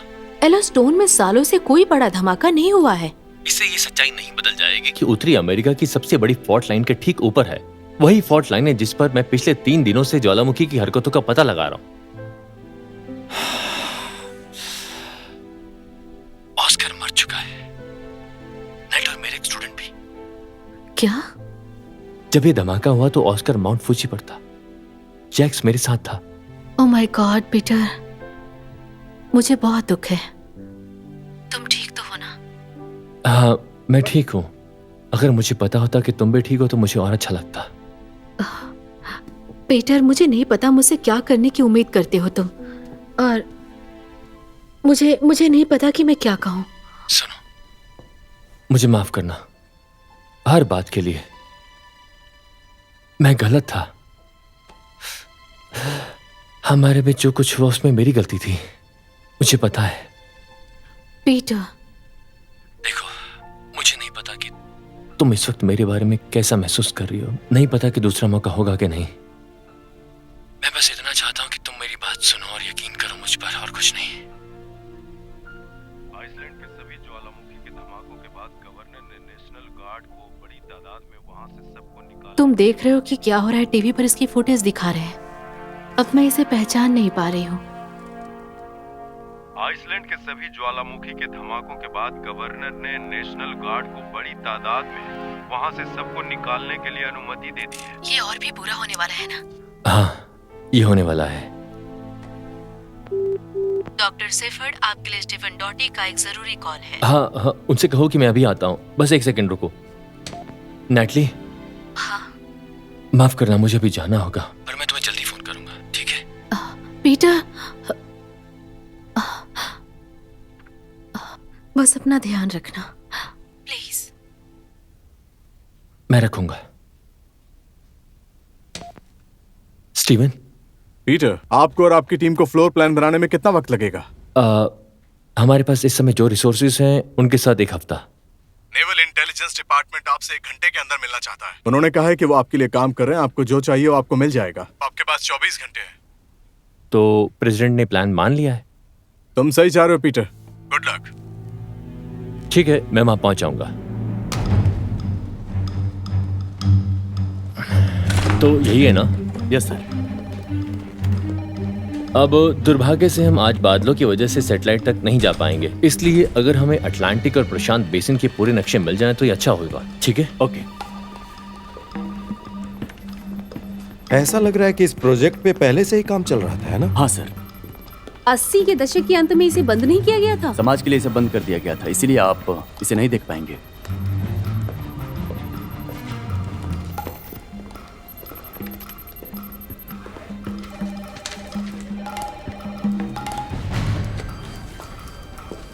एलोस्टोन में सालों से कोई बड़ा धमाका नहीं हुआ है। इससे ये सच्चाई नहीं बदल जाएगी कि उत्तरी अमेरिका की सबसे बड़ी फॉल्ट लाइन के ठीक ऊपर है वही फॉल्ट लाइन है जिस पर मैं पिछले 3 दिनों से ज्वालामुखी की हरकतों का पता लगा रहा हूं। ऑस्कर मर चुका है, नेट और मेरे एक स्टूडेंट भी। क्या? जब ये धमाका हुआ तो ऑस्कर माउंट फूजी पर था। जैक्स मेरे साथ था। ओह माय गॉड पीटर, मुझे बहुत दुख है। तुम ठीक तो हो ना? हाँ, मैं ठीक हूँ। अगर मुझे पता होता कि तुम भी ठीक हो तो मुझे और अच्छा लगता। पीटर, मुझे नहीं पता मुझसे क्या करने की उम्मीद करते हो तुम, और मुझे नहीं पता कि मैं क्या कहूँ। सुनो, मुझे माफ करना हर बात के लिए। मैं गलत था। हमारे बीच जो कुछ हुआ उसमें मेरी गलती थी, मुझे पता है। पीटर, देखो, मुझे नहीं पता कि तुम इस वक्त मेरे बारे में कैसा महसूस कर रही हो। नहीं पता कि दूसरा मौका होगा कि नहीं। मैं बस इतना चाहता हूं कि तुम मेरी बात सुनो और यकीन करो मुझ पर, और कुछ नहीं। आइसलैंड के सभी ज्वालामुखी के धमाकों के बाद गवर्नर ने नेशनल गार्ड को बड़ी तादाद में वहां से सबको निकाला। तुम देख रहे हो कि क्या हो रहा है। टीवी पर इसकी फुटेज दिखा रहे हैं। अब मैं इसे पहचान नहीं पा रही हूँ। आइसलैंड के सभी ज्वालामुखी के धमाकों के बाद गवर्नर ने नेशनल गार्ड को बड़ी तादाद में वहां से सबको निकालने के लिए अनुमति दे दी है। ये और भी बुरा होने वाला है ना? हाँ, ये होने वाला है। डॉक्टर सेफर्ड, आपके लिए स्टीफन डॉटी का एक जरूरी कॉल है। हाँ हाँ, उनसे कहो कि मैं अभी आता हूँ। बस 1 सेकंड रुको। नैटली, हाँ माफ करना, मुझे अभी जाना होगा, पर मैं तुम्हें जल्दी फोन करूंगा, ठीक है? पीटर, बस अपना ध्यान रखना प्लीज। मैं रखूंगा। स्टीवन। पीटर, आपको और आपकी टीम को फ्लोर प्लान बनाने में कितना वक्त लगेगा? हमारे पास इस समय जो रिसोर्सेज हैं उनके साथ 1 हफ्ता। नेवल इंटेलिजेंस डिपार्टमेंट आपसे 1 घंटे के अंदर मिलना चाहता है। उन्होंने कहा है कि वो आपके लिए काम कर रहे हैं। आपको जो चाहिए वो आपको मिल जाएगा। आपके पास 24 घंटे हैं। तो प्रेसिडेंट ने प्लान मान लिया है? तुम सही जा रहे हो पीटर। Good luck. ठीक है, मैं वहां पहुंच जाऊंगा। तो यही है ना? Yes sir. अब दुर्भाग्य से हम आज बादलों की वजह से सैटेलाइट तक नहीं जा पाएंगे, इसलिए अगर हमें अटलांटिक और प्रशांत बेसिन के पूरे नक्शे मिल जाएं तो ये अच्छा होगा। ठीक है? ओके। ऐसा लग रहा है कि इस प्रोजेक्ट पे पहले से ही काम चल रहा था, है ना? हाँ सर। 80 के दशक के अंत में इसे बंद नहीं किया गया था। समाज के लिए इसे बंद कर दिया गया था, इसीलिए आप इसे नहीं देख पाएंगे।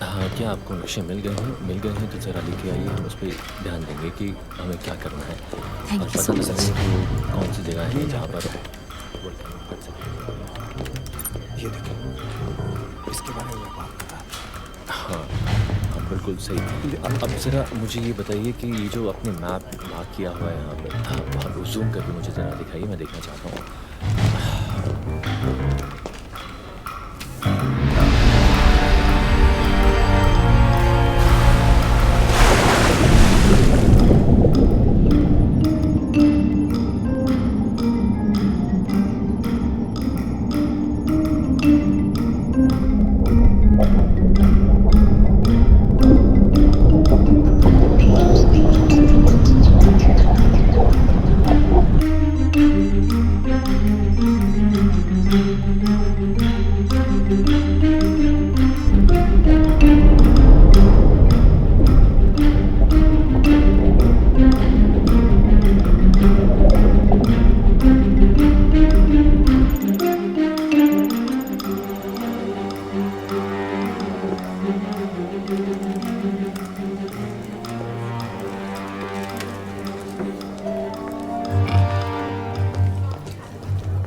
हाँ, क्या आपको नक्शे मिल गए हैं तो जरा लेके आइए, हम उस पर ध्यान देंगे कि हमें क्या करना है। Thank और you पता so चले much. कि वो कौन सी जगह है जहाँ पर ये देखो, इसके बारे में बात कर रहा था। हाँ, बिल्कुल सही। अब जरा मुझे ये बताइए कि ये जो आपने मैप मार्क किया हुआ है यहाँ पर, हाँ, वहाँ पर जूम करके मुझे जरा दिखाइए, मैं देखना चाहता हूँ।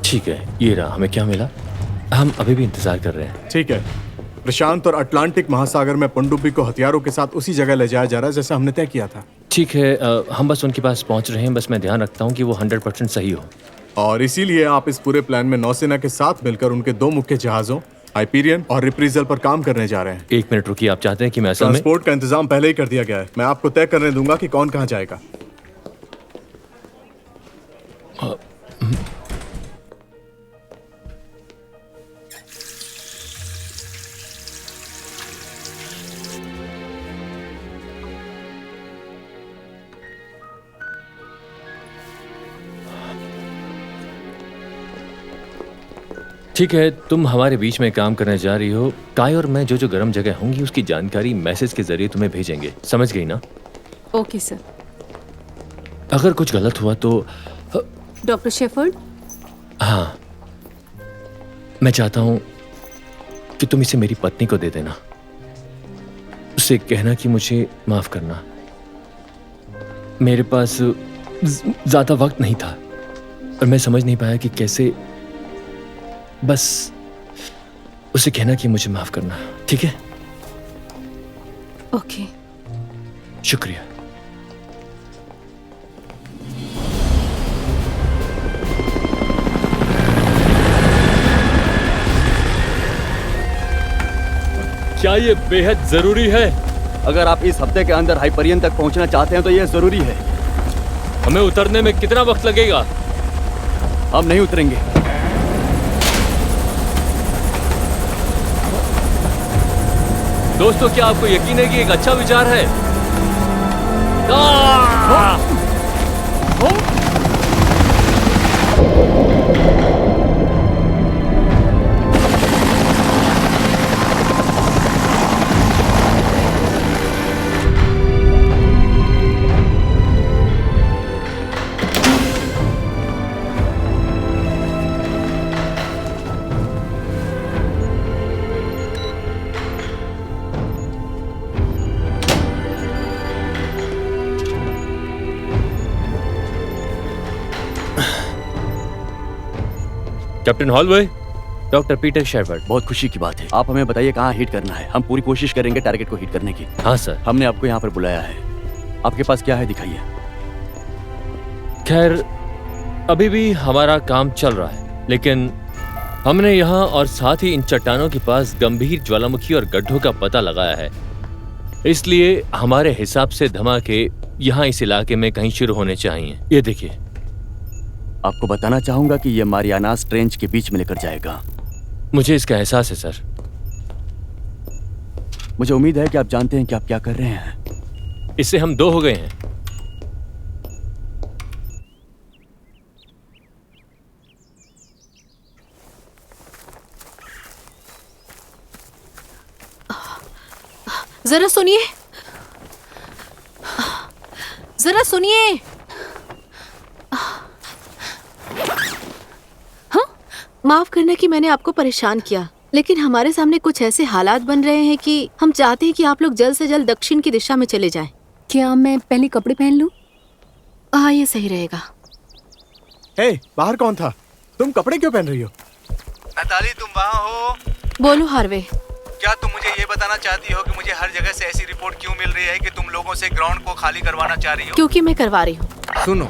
ठीक है, ये रहा। हमें क्या मिला? हम अभी भी इंतजार कर रहे हैं। ठीक है, प्रशांत और अटलांटिक महासागर में पनडुब्बी को हथियारों के साथ उसी जगह ले जाया जा रहा है जैसा हमने तय किया था। ठीक है, हम बस उनके पास पहुंच रहे हैं। बस मैं ध्यान रखता हूँ कि वो 100% सही हो। और इसीलिए आप इस पूरे प्लान में नौसेना के साथ मिलकर उनके 2 मुख्य जहाजों हाइपीरियन और रिप्रीजल पर काम करने जा रहे हैं। 1 मिनट रुकिए, आप चाहते हैं कि मैं असल में... ट्रांसपोर्ट का इंतजाम पहले ही कर दिया गया है। मैं आपको तय करने दूंगा कि कौन कहाँ जाएगा। ठीक है, तुम हमारे बीच में काम करने जा रही हो। काय और मैं जो गर्म जगह होंगी उसकी जानकारी मैसेज के जरिए तुम्हें भेजेंगे, समझ गई ना? Okay sir. अगर कुछ गलत हुआ तो... डॉक्टर शेफर्ड, हाँ, मैं चाहता हूं कि तुम इसे मेरी पत्नी को दे देना। उससे कहना कि मुझे माफ करना। मेरे पास ज्यादा वक्त नहीं था और मैं समझ नहीं पाया कि कैसे। बस उसे कहना कि मुझे माफ करना, ठीक है? ओके। शुक्रिया। क्या ये बेहद जरूरी है? अगर आप इस हफ्ते के अंदर हाइपरियन तक पहुंचना चाहते हैं तो यह जरूरी है। हमें उतरने में कितना वक्त लगेगा? हम नहीं उतरेंगे। दोस्तों, क्या आपको यकीन है कि एक अच्छा विचार है? Captain hallway, doctor Peter shepherd. बहुत खुशी की बात है। आप हमें बताइए कहाँ हिट करना है। हम पूरी कोशिश करेंगे टारगेट को हिट करने की। हाँ सर। हमने आपको यहाँ पर बुलाया है। आपके पास क्या है, दिखाइए। खैर, अभी भी हमारा काम चल रहा है, लेकिन हमने यहाँ और साथ ही इन चट्टानों के पास गंभीर ज्वालामुखी और गड्ढों का पता लगाया है। इसलिए हमारे हिसाब से धमाके यहाँ इस इलाके में कहीं शुरू होने चाहिए। ये देखिए। आपको बताना चाहूंगा कि ये मारियानास ट्रेंच के बीच में लेकर जाएगा। मुझे इसका एहसास है सर। मुझे उम्मीद है कि आप जानते हैं कि आप क्या कर रहे हैं। इससे हम दो हो गए हैं। जरा सुनिए, जरा सुनिए। हाँ, माफ करना कि मैंने आपको परेशान किया, लेकिन हमारे सामने कुछ ऐसे हालात बन रहे हैं कि हम चाहते हैं कि आप लोग जल्द से जल्द दक्षिण की दिशा में चले जाएं। क्या मैं पहले कपड़े पहन लूं? हाँ, ये सही रहेगा। हे, बाहर कौन था? तुम कपड़े क्यों पहन रही हो? नताली, तुम वहाँ हो? बोलो हार्वे। क्या तुम मुझे ये बताना चाहती हो कि मुझे हर जगह से ऐसी रिपोर्ट क्यों मिल रही है कि तुम लोगों से ग्राउंड को खाली करवाना चाह रही हो? क्योंकि मैं करवा रही हूँ। सुनो,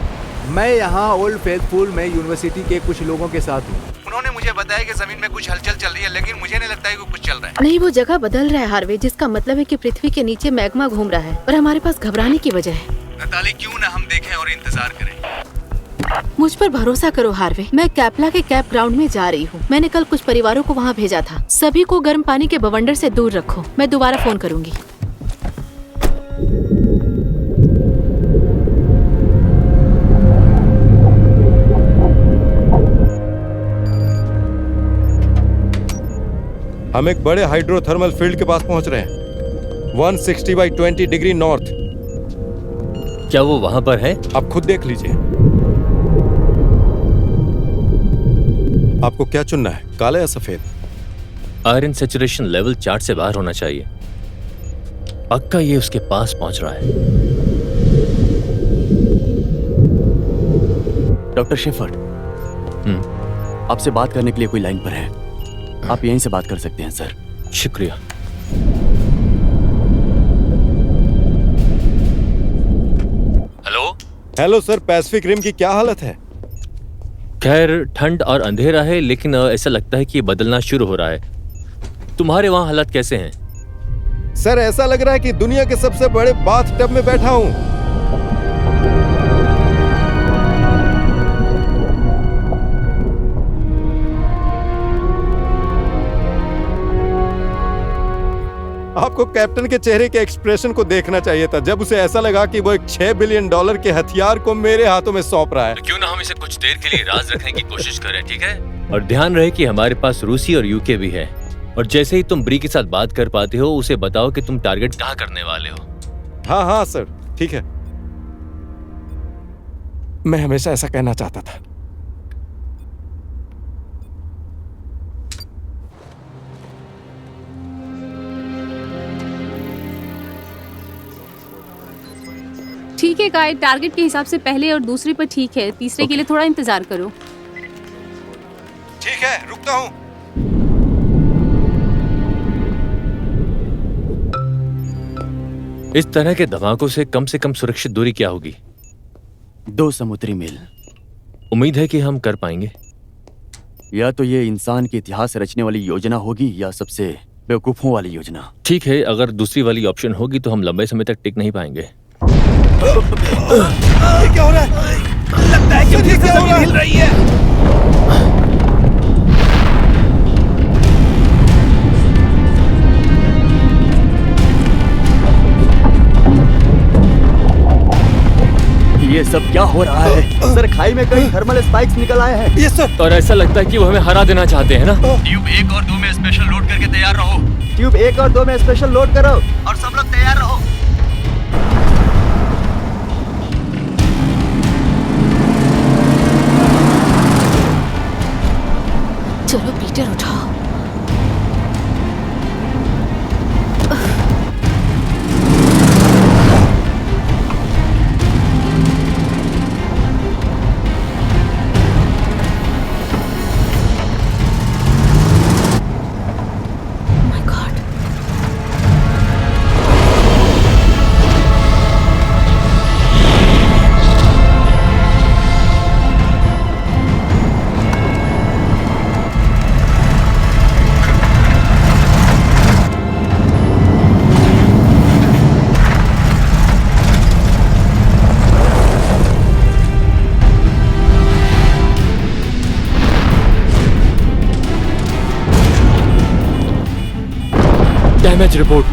मैं यहाँ ओल्ड फेथफुल में यूनिवर्सिटी के कुछ लोगों के साथ हूँ। उन्होंने मुझे बताया कि जमीन में कुछ हलचल चल रही है, लेकिन मुझे नहीं लगता है कि कुछ चल रहा है। नहीं, वो जगह बदल रहा है हार्वे, जिसका मतलब है कि पृथ्वी के नीचे मैग्मा घूम रहा है और हमारे पास घबराने की वजह है। नताली, क्यों ना हम देखें और इंतजार करें? मुझ पर भरोसा करो हार्वे, मैं कैपला के कैंप ग्राउंड में जा रही हूँ। मैंने कल कुछ परिवारों को वहाँ भेजा था। सभी को गर्म पानी के बवंडर से दूर रखो। मैं दोबारा फोन करूंगी। हम एक बड़े हाइड्रोथर्मल फील्ड के पास पहुंच रहे हैं। 160/20 डिग्री नॉर्थ। क्या वो वहां पर है? आप खुद देख लीजिए। आपको क्या चुनना है, काला या सफेद? आयरन सैचुरेशन लेवल 4 से बाहर होना चाहिए। पक्का ये उसके पास पहुंच रहा है। डॉक्टर शेफर्ड, आपसे बात करने के लिए कोई लाइन पर है। आप यहीं से बात कर सकते हैं सर। शुक्रिया। Hello. Hello sir, Pacific Rim की क्या हालत है? खैर, ठंड और अंधेरा है, लेकिन ऐसा लगता है कि ये बदलना शुरू हो रहा है। तुम्हारे वहां हालात कैसे हैं? सर, ऐसा लग रहा है कि दुनिया के सबसे बड़े बाथ टब में बैठा हूं। आपको कैप्टन के चेहरे के एक्सप्रेशन को देखना चाहिए था जब उसे ऐसा लगा कि वो एक $6 बिलियन के हथियार को मेरे हाथों में सौंप रहा है। तो क्यों ना हम इसे कुछ देर के लिए राज रखने की कोशिश करें, ठीक है? और ध्यान रहे कि हमारे पास रूसी और यूके भी है। और जैसे ही तुम ब्री के साथ बात कर पाते हो, उसे बताओ कि तुम टारगेट कहाँ करने वाले हो। हाँ हाँ सर, ठीक है। मैं हमेशा ऐसा कहना चाहता था। ठीक है गाइड, टारगेट के हिसाब से पहले और दूसरे पर ठीक है। तीसरे के लिए थोड़ा इंतजार करो। ठीक है, रुकता हूँ। इस तरह के धमाकों से कम सुरक्षित दूरी क्या होगी? 2 समुद्री मील। उम्मीद है कि हम कर पाएंगे। या तो ये इंसान के इतिहास रचने वाली योजना होगी या सबसे बेवकूफों वाली योजना। ठीक है, अगर दूसरी वाली ऑप्शन होगी तो हम लंबे समय तक टिक नहीं पाएंगे। ये क्या हो रहा है? लगता है कि फिर से जमीन हिल रही है। ये सब क्या हो रहा है? सर, खाई में कहीं थर्मल स्पाइक्स निकल आए हैं। ये सर। और ऐसा लगता है कि वो हमें हरा देना चाहते हैं ना? ट्यूब 1 और 2 में स्पेशल लोड करके तैयार रहो। ट्यूब 1 और 2 में स्पेशल लोड करो और सब लोग तैयार रहो। चलो पीटर, उठाओ। My God. Damage report.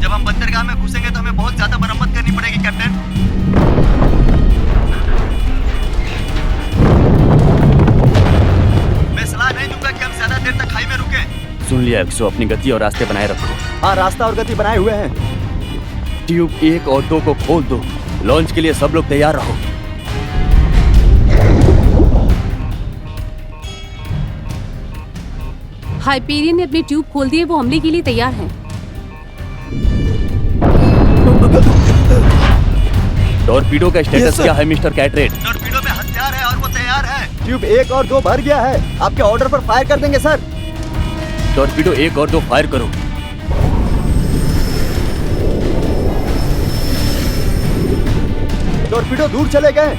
जब हम बंदरगाह में घुसेंगे तो हमें बहुत ज्यादा मरम्मत करनी पड़ेगी कैप्टन। मैं सलाह नहीं दूंगा कि हम ज्यादा देर तक खाई में रुके। सुन लिया एक्सो, अपनी गति और रास्ते बनाए रखो। हाँ, रास्ता और गति बनाए हुए हैं। ट्यूब 1 और 2 को खोल दो। लॉन्च के लिए सब लोग तैयार रहो। हाइपेरियन ने अपनी ट्यूब खोल दी है, वो हमले के लिए तैयार हैं। टॉर्पीडो का स्टेटस क्या है मिस्टर कैटरेट? टॉर्पीडो में हथियार है और वो तैयार है। ट्यूब 1 और 2 भर गया है। आपके ऑर्डर पर फायर कर देंगे सर। टॉर्पीडो 1 और 2 फायर करो। टॉर्पीडो दूर चले गए।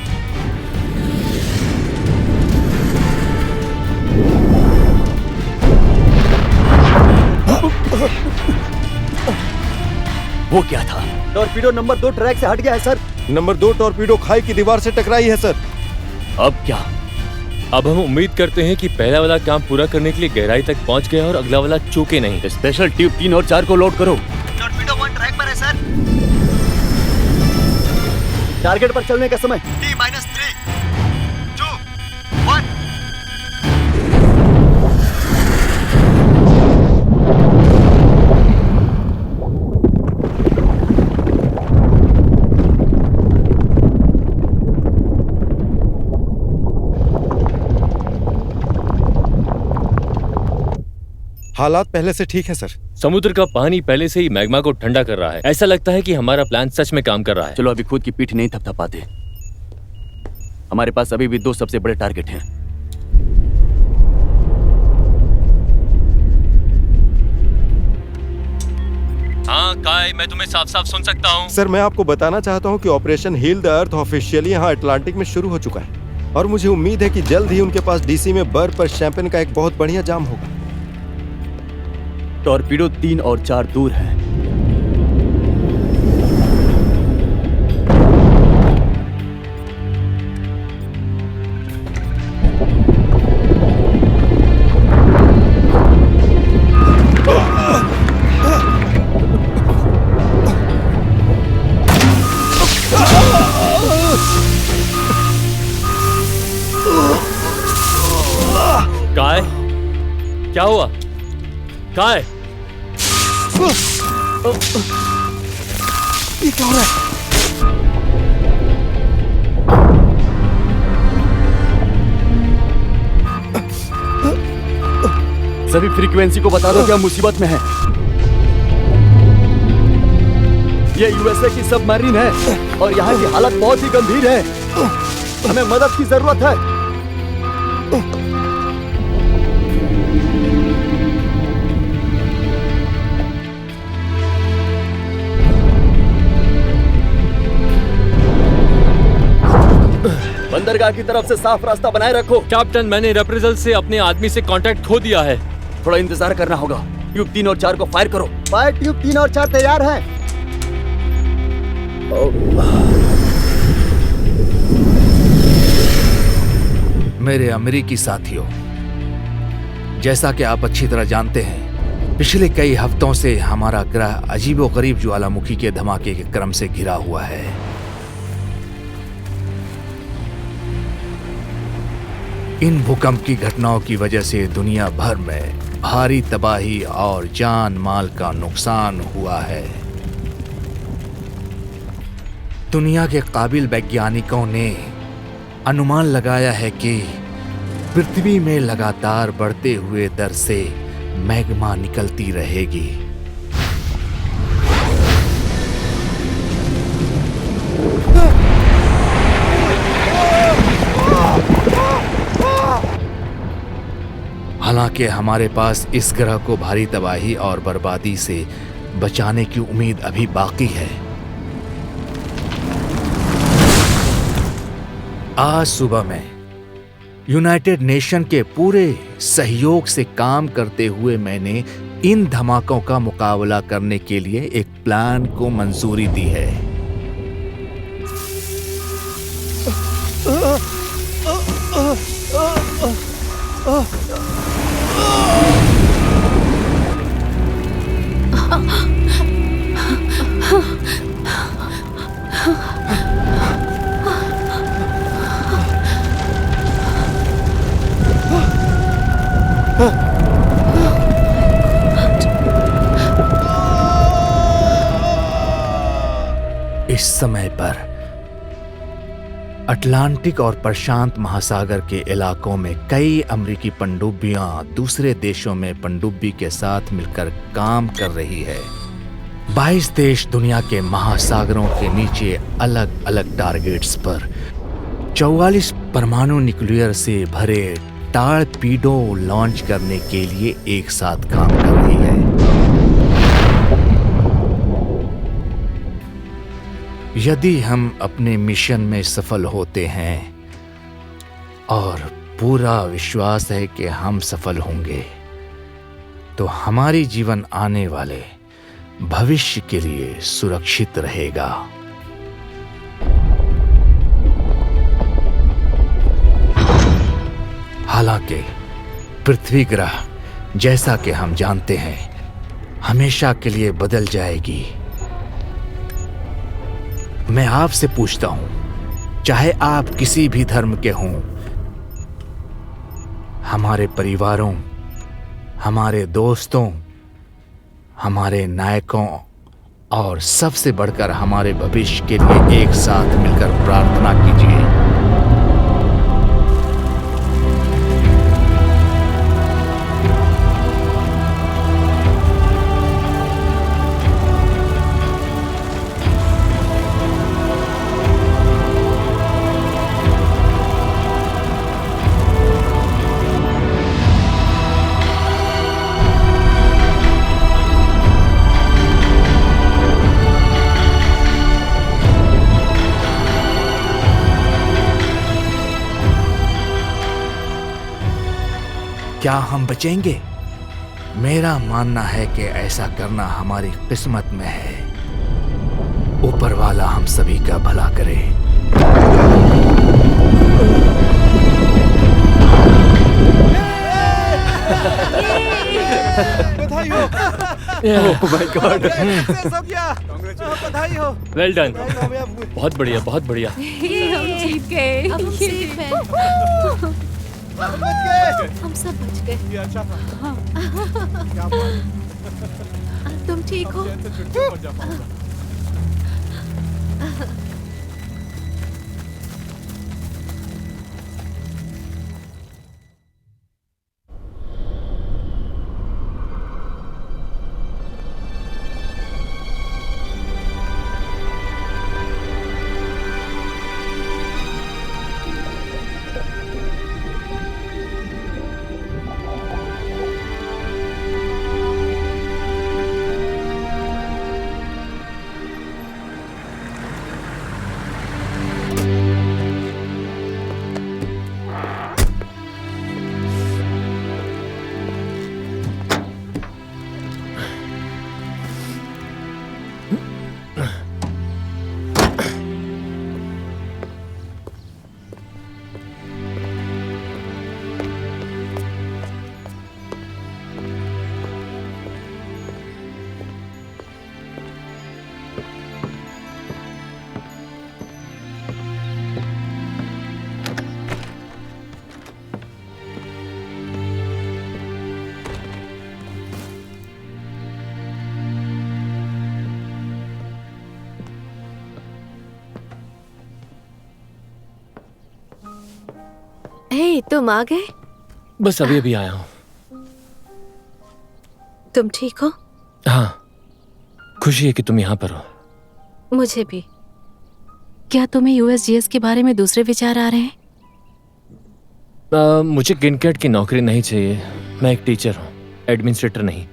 वो क्या था? टॉर्पीडो नंबर 2 ट्रैक से हट गया है सर। नंबर 2 टॉर्पीडो खाई की दीवार से टकराई है सर। अब क्या? अब हम उम्मीद करते हैं कि पहला वाला काम पूरा करने के लिए गहराई तक पहुंच गया और अगला वाला चूके नहीं। स्पेशल ट्यूब 3 और 4 को लोड करो। टॉर्पीडो 1 ट्रैक पर है सर। टारगेट पर चलने का समय T-3, 2, 1। हालात पहले से ठीक है सर। समुद्र का पानी पहले से ही मैग्मा को ठंडा कर रहा है। ऐसा लगता है कि हमारा प्लान सच में काम कर रहा है। चलो अभी खुद की पीठ नहीं थपथपाते। हमारे पास अभी भी 2 सबसे बड़े टारगेट हैं। हाँ काय, मैं तुम्हें साफ साफ सुन सकता हूँ। सर मैं आपको बताना चाहता हूँ कि operation heal the earth officially यहाँ अटलांटिक में शुरू हो चुका है और मुझे उम्मीद है कि जल्द ही उनके पास डीसी में बर्फ पर शैंपेन का एक बहुत बढ़िया जाम होगा। टॉर्पीडो 3 और 4 दूर है। काय, क्या हुआ? काय, ये क्या हो रहा है? सभी फ्रीक्वेंसी को बता दो कि हम मुसीबत में हैं। ये यूएसए की सबमरीन है और यहाँ की हालत बहुत ही गंभीर है। हमें मदद की जरूरत है। बंदरगाह की तरफ से साफ रास्ता बनाए रखो। कैप्टन, मैंने रेप्रेजल से अपने आदमी से कांटेक्ट खो दिया है। थोड़ा इंतजार करना होगा। ट्यूब 3 और 4 को फायर करो। फायर ट्यूब 3 और 4 तैयार हैं। मेरे अमेरिकी साथियों, जैसा कि आप अच्छी तरह जानते हैं, पिछले कई हफ्तों से हमारा ग्रह अजीबोगरीब ज्वालामुखी के धमाके के क्रम से घिरा हुआ है। इन भूकंप की घटनाओं की वजह से दुनिया भर में भारी तबाही और जान माल का नुकसान हुआ है। दुनिया के काबिल वैज्ञानिकों ने अनुमान लगाया है कि पृथ्वी में लगातार बढ़ते हुए दर से मैग्मा निकलती रहेगी। हालांकि हमारे पास इस ग्रह को भारी तबाही और बर्बादी से बचाने की उम्मीद अभी बाकी है। आज सुबह में यूनाइटेड नेशन के पूरे सहयोग से काम करते हुए मैंने इन धमाकों का मुकाबला करने के लिए एक प्लान को मंजूरी दी है। इस समय पर अटलांटिक और प्रशांत महासागर के इलाकों में कई अमेरिकी पनडुब्बियां दूसरे देशों में पनडुब्बी के साथ मिलकर काम कर रही है। 22 देश दुनिया के महासागरों के नीचे अलग अलग टारगेट्स पर 44 परमाणु न्यूक्लियर से भरे टारपीडो लॉन्च करने के लिए एक साथ काम कर रही है। यदि हम अपने मिशन में सफल होते हैं, और पूरा विश्वास है कि हम सफल होंगे, तो हमारी जीवन आने वाले भविष्य के लिए सुरक्षित रहेगा। हालांकि पृथ्वी ग्रह, जैसा कि हम जानते हैं, हमेशा के लिए बदल जाएगी। मैं आपसे पूछता हूं, चाहे आप किसी भी धर्म के हों, हमारे परिवारों, हमारे दोस्तों, हमारे नायकों और सबसे बढ़कर हमारे भविष्य के लिए एक साथ मिलकर प्रार्थना कीजिए। क्या हम बचेंगे? मेरा मानना है कि ऐसा करना हमारी किस्मत में है। ऊपर वाला हम सभी का भला करे। बधाई हो। ओह माय गॉड, सक्सेस हो गया। बधाई हो। वेल डन, बहुत बढ़िया, बहुत बढ़िया। हम जीत गए। अब हम सेफ हैं। बच गए। हम सब बच गए। ये अच्छा था। क्या तुम ठीक हो? छुट्टी पर जा पाऊंगा। हे, तुम आ गए? बस अभी अभी आया हूँ। तुम ठीक हो? हाँ, खुशी है कि तुम यहाँ पर हो। मुझे भी। क्या तुम्हें यूएसजीएस के बारे में दूसरे विचार आ रहे हैं? मुझे किनकेट की नौकरी नहीं चाहिए। मैं एक टीचर हूँ, एडमिनिस्ट्रेटर नहीं।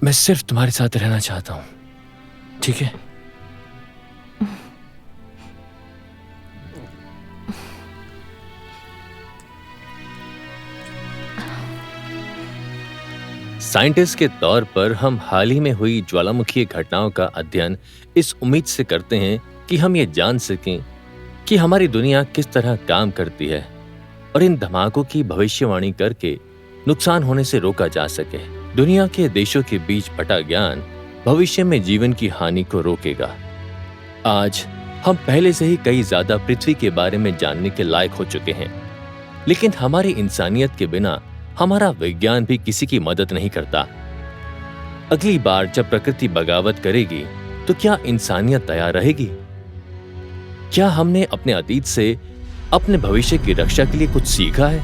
मैं सिर्फ तुम्हारे साथ रहना चाहता हूँ, ठीक है? साइंटिस्ट के तौर पर हम हाल ही में हुई ज्वालामुखी घटनाओं का अध्ययन इस उम्मीद से करते हैं कि हम ये जान सकें कि हमारी दुनिया किस तरह काम करती है और इन धमाकों की भविष्यवाणी करके नुकसान होने से रोका जा सके। दुनिया के देशों के बीच बटा ज्ञान भविष्य में जीवन की हानि को रोकेगा। आज हम पहले से ही कई ज्यादा पृथ्वी के बारे में जानने के लायक हो चुके हैं, लेकिन हमारी इंसानियत के बिना हमारा विज्ञान भी किसी की मदद नहीं करता। अगली बार जब प्रकृति बगावत करेगी तो क्या इंसानियत तैयार रहेगी? क्या हमने अपने अतीत से अपने भविष्य की रक्षा के लिए कुछ सीखा है?